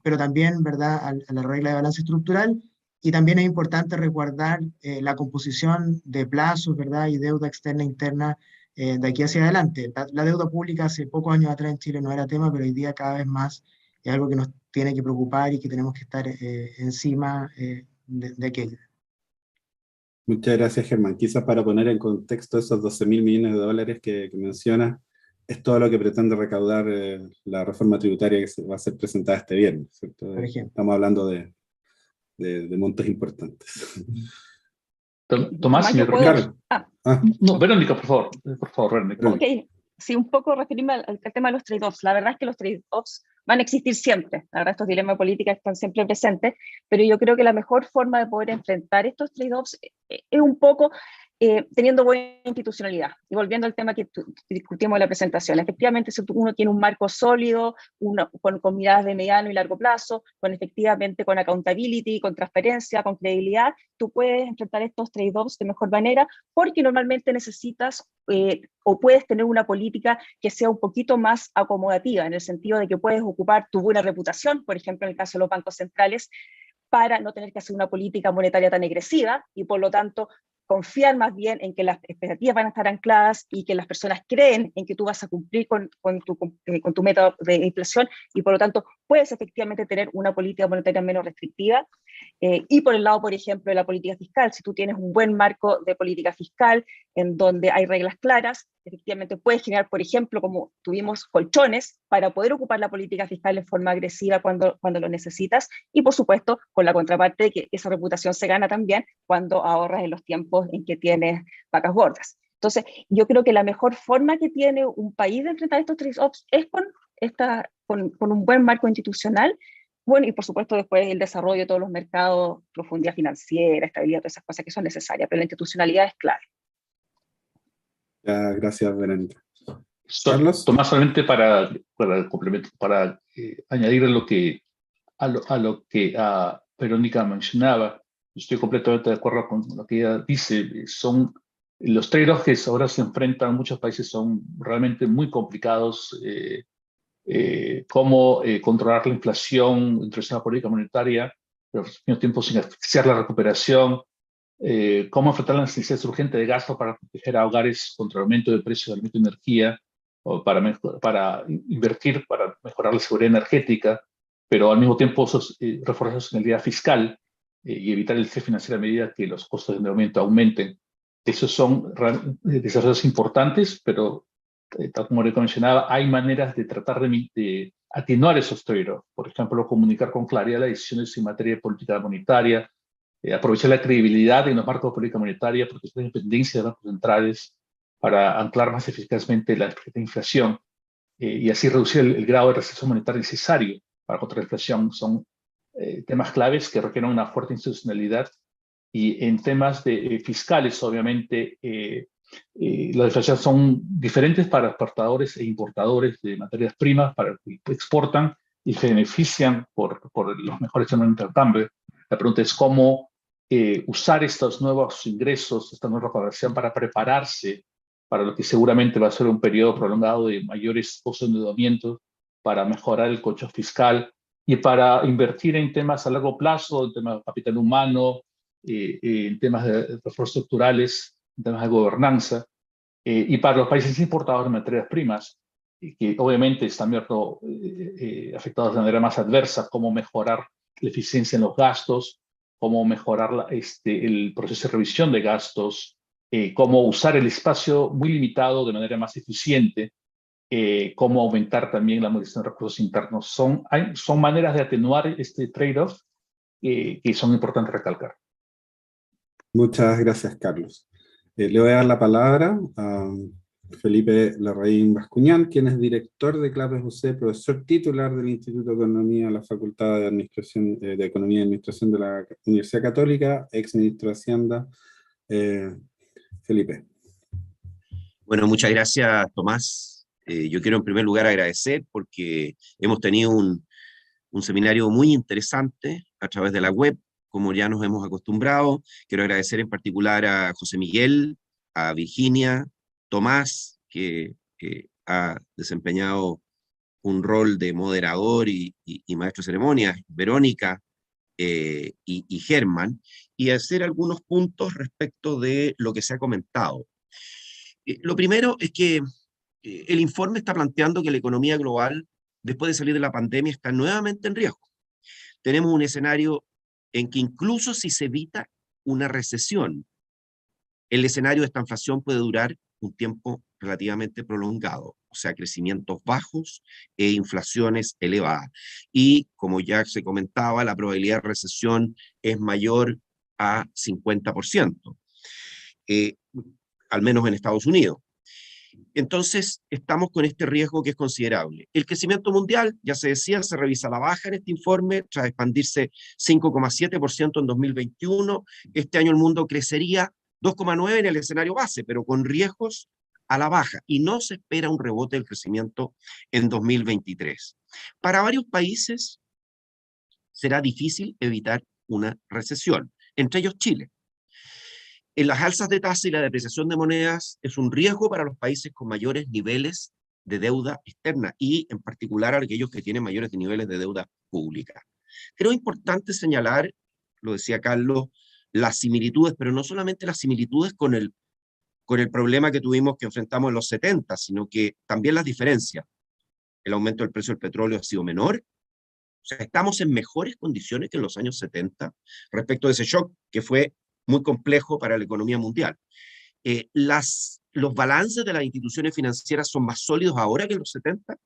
pero también, ¿verdad?, a la regla de balance estructural. Y también es importante resguardar la composición de plazos, ¿verdad?, y deuda externa e interna de aquí hacia adelante. La deuda pública hace pocos años atrás en Chile no era tema, pero hoy día cada vez más es algo que nos tiene que preocupar y que tenemos que estar encima de aquello. Muchas gracias, Germán. Quizás para poner en contexto esos 12.000 millones de dólares que mencionas, es todo lo que pretende recaudar la reforma tributaria que va a ser presentada este viernes, ¿cierto? Por ejemplo. Estamos hablando de montos importantes. Tomás, si me permites. No, Verónica, por favor, Verónica. Ok, sí, un poco referirme al tema de los trade-offs. La verdad es que los trade-offs van a existir siempre. La verdad, estos dilemas de política están siempre presentes, pero yo creo que la mejor forma de poder enfrentar estos trade-offs es un poco teniendo buena institucionalidad. Y volviendo al tema que discutimos en la presentación, efectivamente, si uno tiene un marco sólido, con miradas de mediano y largo plazo, efectivamente con accountability, con transparencia, con credibilidad, tú puedes enfrentar estos trade-offs de mejor manera, porque normalmente necesitas o puedes tener una política que sea un poquito más acomodativa, en el sentido de que puedes ocupar tu buena reputación, por ejemplo, en el caso de los bancos centrales, para no tener que hacer una política monetaria tan agresiva, y por lo tanto confiar más bien en que las expectativas van a estar ancladas y que las personas creen en que tú vas a cumplir con tu método de inflación, y por lo tanto puedes efectivamente tener una política monetaria menos restrictiva. Y por el lado, por ejemplo, de la política fiscal, si tú tienes un buen marco de política fiscal en donde hay reglas claras, efectivamente puedes generar, por ejemplo, como tuvimos, colchones para poder ocupar la política fiscal de forma agresiva cuando lo necesitas, y por supuesto con la contraparte de que esa reputación se gana también cuando ahorras en los tiempos en que tienes vacas gordas. Entonces, yo creo que la mejor forma que tiene un país de enfrentar estos trade-offs es con un buen marco institucional. Bueno, y por supuesto después el desarrollo de todos los mercados, profundidad financiera, estabilidad, todas esas cosas que son necesarias, pero la institucionalidad es clave. Ya, gracias, Verónica. Carlos. Tomás, solamente para añadir a lo que Verónica mencionaba, estoy completamente de acuerdo con lo que ella dice. Los trade-offs que ahora se enfrentan en muchos países son realmente muy complicados. Cómo controlar la inflación dentro de una política monetaria, pero al mismo tiempo sin asfixiar la recuperación, cómo enfrentar la necesidad urgente de gasto para proteger a hogares contra el aumento de precios del alimento y energía, o para invertir, para mejorar la seguridad energética, pero al mismo tiempo reforzar la sostenibilidad fiscal y evitar el cierre financiero a medida que los costos de endeudamiento aumenten. Esos son desarrollos importantes, pero tal como mencionaba, hay maneras de tratar de atenuar esos trade-offs. Por ejemplo, comunicar con claridad las decisiones en materia de política monetaria, aprovechar la credibilidad en los marcos de política monetaria, proteger la independencia de los bancos centrales para anclar más eficazmente la inflación y así reducir el grado de recesión monetaria necesario para contra la inflación. Son temas claves que requieren una fuerte institucionalidad. Y en temas fiscales, obviamente, las inflaciones son diferentes para exportadores e importadores de materias primas, para que exportan y se benefician por los mejores términos de intercambio. La pregunta es cómo usar estos nuevos ingresos, esta nueva recaudación para prepararse para lo que seguramente va a ser un periodo prolongado de mayores postendeudamientos, para mejorar el colchón fiscal y para invertir en temas a largo plazo, en temas de capital humano, en temas de reformas estructurales, en temas de gobernanza, y para los países importadores de materias primas, que obviamente están afectados de manera más adversa, cómo mejorar la eficiencia en los gastos, cómo mejorar el proceso de revisión de gastos, cómo usar el espacio muy limitado de manera más eficiente, cómo aumentar también la movilización de recursos internos. Son maneras de atenuar este trade-off que son importantes recalcar. Muchas gracias, Carlos. Le voy a dar la palabra a Felipe Larraín Bascuñán, quien es director de CLAPES UC, profesor titular del Instituto de Economía, la Facultad de Administración, de Economía y Administración de la Universidad Católica, ex ministro de Hacienda. Felipe. Bueno, muchas gracias, Tomás. Yo quiero en primer lugar agradecer porque hemos tenido un seminario muy interesante a través de la web, como ya nos hemos acostumbrado. Quiero agradecer en particular a José Miguel, a Virginia, Tomás, que ha desempeñado un rol de moderador y maestro de ceremonias, Verónica y Germán, y hacer algunos puntos respecto de lo que se ha comentado. Lo primero es que el informe está planteando que la economía global, después de salir de la pandemia, está nuevamente en riesgo. Tenemos un escenario en que incluso si se evita una recesión, el escenario de esta inflación puede durar un tiempo relativamente prolongado, o sea, crecimientos bajos e inflaciones elevadas. Y como ya se comentaba, la probabilidad de recesión es mayor a 50%, al menos en Estados Unidos. Entonces, estamos con este riesgo que es considerable. El crecimiento mundial, ya se decía, se revisa a la baja en este informe, tras expandirse 5,7% en 2021. Este año el mundo crecería 2,9% en el escenario base, pero con riesgos a la baja, y no se espera un rebote del crecimiento en 2023. Para varios países será difícil evitar una recesión, entre ellos Chile. En las alzas de tasa y la depreciación de monedas es un riesgo para los países con mayores niveles de deuda externa y en particular a aquellos que tienen mayores niveles de deuda pública. Creo importante señalar, lo decía Carlos, las similitudes, pero no solamente las similitudes con el problema que tuvimos que enfrentamos en los 70, sino que también las diferencias. El aumento del precio del petróleo ha sido menor, o sea, estamos en mejores condiciones que en los años 70 respecto de ese shock que fue muy complejo para la economía mundial. Los balances de las instituciones financieras son más sólidos ahora que en los 70,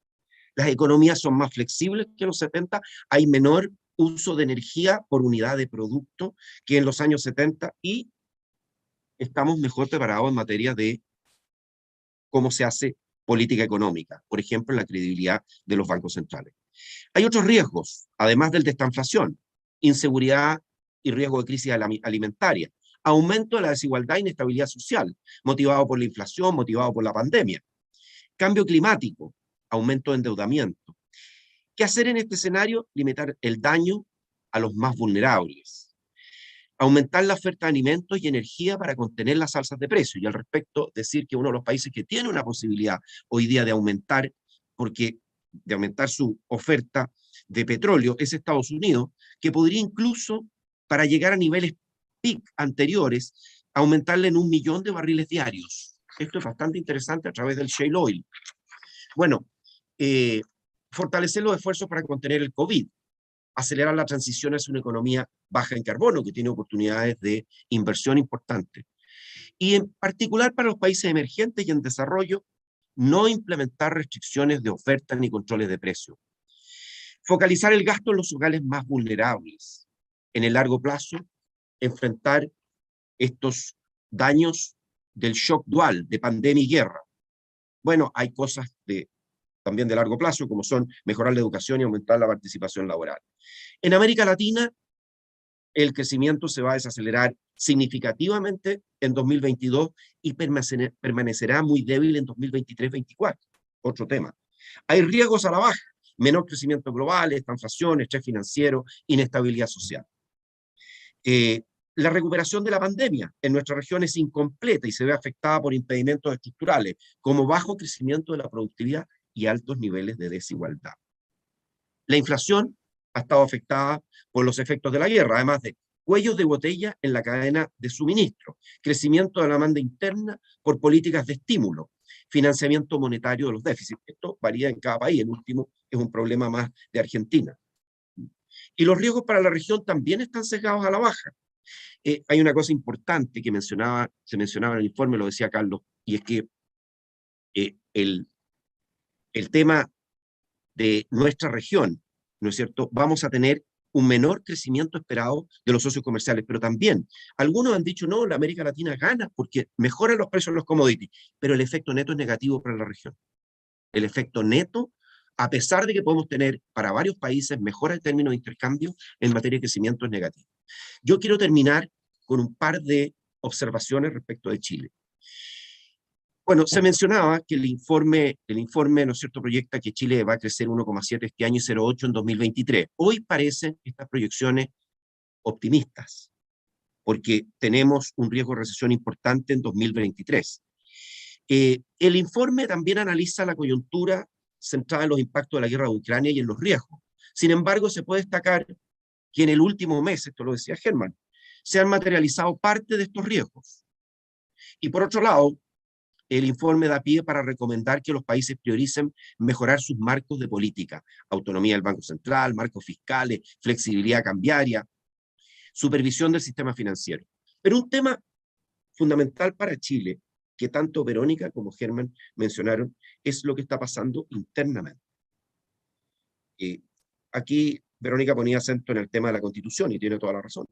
las economías son más flexibles que en los 70, hay menor uso de energía por unidad de producto que en los años 70 y estamos mejor preparados en materia de cómo se hace política económica, por ejemplo, en la credibilidad de los bancos centrales. Hay otros riesgos, además del de esta inflación, inseguridad y riesgo de crisis alimentaria, aumento de la desigualdad e inestabilidad social, motivado por la inflación, motivado por la pandemia, cambio climático, aumento de endeudamiento. ¿Qué hacer en este escenario? Limitar el daño a los más vulnerables, aumentar la oferta de alimentos y energía para contener las alzas de precios, y al respecto decir que uno de los países que tiene una posibilidad hoy día de aumentar su oferta de petróleo es Estados Unidos, que podría incluso, para llegar a niveles peak anteriores, aumentarle en 1 millón de barriles diarios. Esto es bastante interesante a través del shale oil. Bueno, fortalecer los esfuerzos para contener el COVID, acelerar la transición hacia una economía baja en carbono, que tiene oportunidades de inversión importantes. Y en particular para los países emergentes y en desarrollo, no implementar restricciones de oferta ni controles de precios. Focalizar el gasto en los hogares más vulnerables. En el largo plazo, enfrentar estos daños del shock dual, de pandemia y guerra. Bueno, hay cosas también de largo plazo, como son mejorar la educación y aumentar la participación laboral. En América Latina, el crecimiento se va a desacelerar significativamente en 2022 y permanecerá muy débil en 2023-2024. Otro tema. Hay riesgos a la baja, menor crecimiento global, esta inflación, estrés financiero, inestabilidad social. La recuperación de la pandemia en nuestra región es incompleta y se ve afectada por impedimentos estructurales, como bajo crecimiento de la productividad y altos niveles de desigualdad. La inflación ha estado afectada por los efectos de la guerra, además de cuellos de botella en la cadena de suministro, crecimiento de la demanda interna por políticas de estímulo, financiamiento monetario de los déficits. Esto varía en cada país, el último es un problema más de Argentina. Y los riesgos para la región también están sesgados a la baja. Hay una cosa importante que se mencionaba en el informe, lo decía Carlos, y es que el tema de nuestra región, ¿no es cierto? Vamos a tener un menor crecimiento esperado de los socios comerciales, pero también algunos han dicho, no, la América Latina gana porque mejoran los precios de los commodities, pero el efecto neto es negativo para la región. El efecto neto, a pesar de que podemos tener para varios países mejoras en términos de intercambio, en materia de crecimiento es negativo. Yo quiero terminar con un par de observaciones respecto de Chile. Bueno, se mencionaba que el informe, ¿no es cierto?, proyecta que Chile va a crecer 1,7 este año y 0,8 en 2023. Hoy parecen estas proyecciones optimistas, porque tenemos un riesgo de recesión importante en 2023. El informe también analiza la coyuntura centrada en los impactos de la guerra de Ucrania y en los riesgos. Sin embargo, se puede destacar que en el último mes, esto lo decía Germán, se han materializado parte de estos riesgos. Y por otro lado, el informe da pie para recomendar que los países prioricen mejorar sus marcos de política, autonomía del Banco Central, marcos fiscales, flexibilidad cambiaria, supervisión del sistema financiero. Pero un tema fundamental para Chile, que tanto Verónica como Germán mencionaron, es lo que está pasando internamente. Aquí Verónica ponía acento en el tema de la Constitución y tiene toda la razón.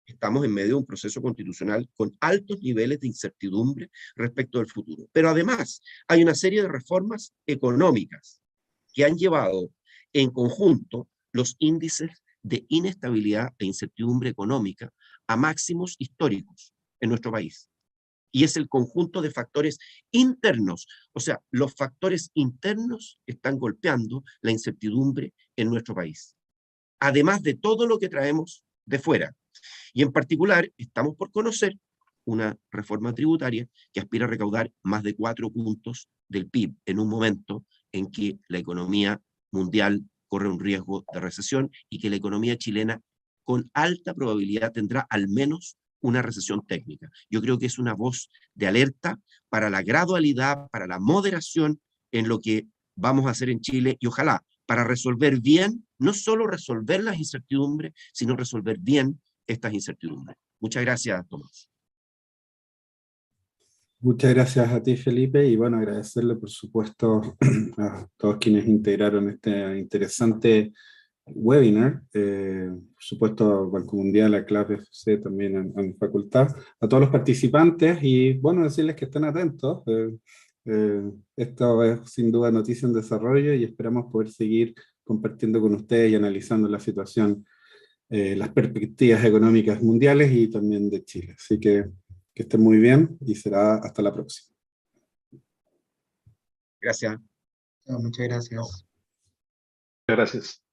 Estamos en medio de un proceso constitucional con altos niveles de incertidumbre respecto del futuro. Pero además hay una serie de reformas económicas que han llevado en conjunto los índices de inestabilidad e incertidumbre económica a máximos históricos en nuestro país. Y es el conjunto de factores internos, o sea, los factores internos están golpeando la incertidumbre en nuestro país. Además de todo lo que traemos de fuera. Y en particular, estamos por conocer una reforma tributaria que aspira a recaudar más de 4 puntos del PIB en un momento en que la economía mundial corre un riesgo de recesión y que la economía chilena con alta probabilidad tendrá al menos una recesión técnica. Yo creo que es una voz de alerta para la gradualidad, para la moderación en lo que vamos a hacer en Chile y ojalá para resolver bien, no solo resolver las incertidumbres, sino resolver bien estas incertidumbres. Muchas gracias, Tomás. Muchas gracias a ti, Felipe, y bueno, agradecerle, por supuesto, a todos quienes integraron este interesante webinar, por supuesto, Banco Mundial, a CLAP-FC, también a mi facultad, a todos los participantes, y bueno, decirles que estén atentos. Esto es sin duda noticia en desarrollo y esperamos poder seguir compartiendo con ustedes y analizando la situación, las perspectivas económicas mundiales y también de Chile. Así que estén muy bien y será hasta la próxima. Gracias. Muchas gracias. Muchas gracias.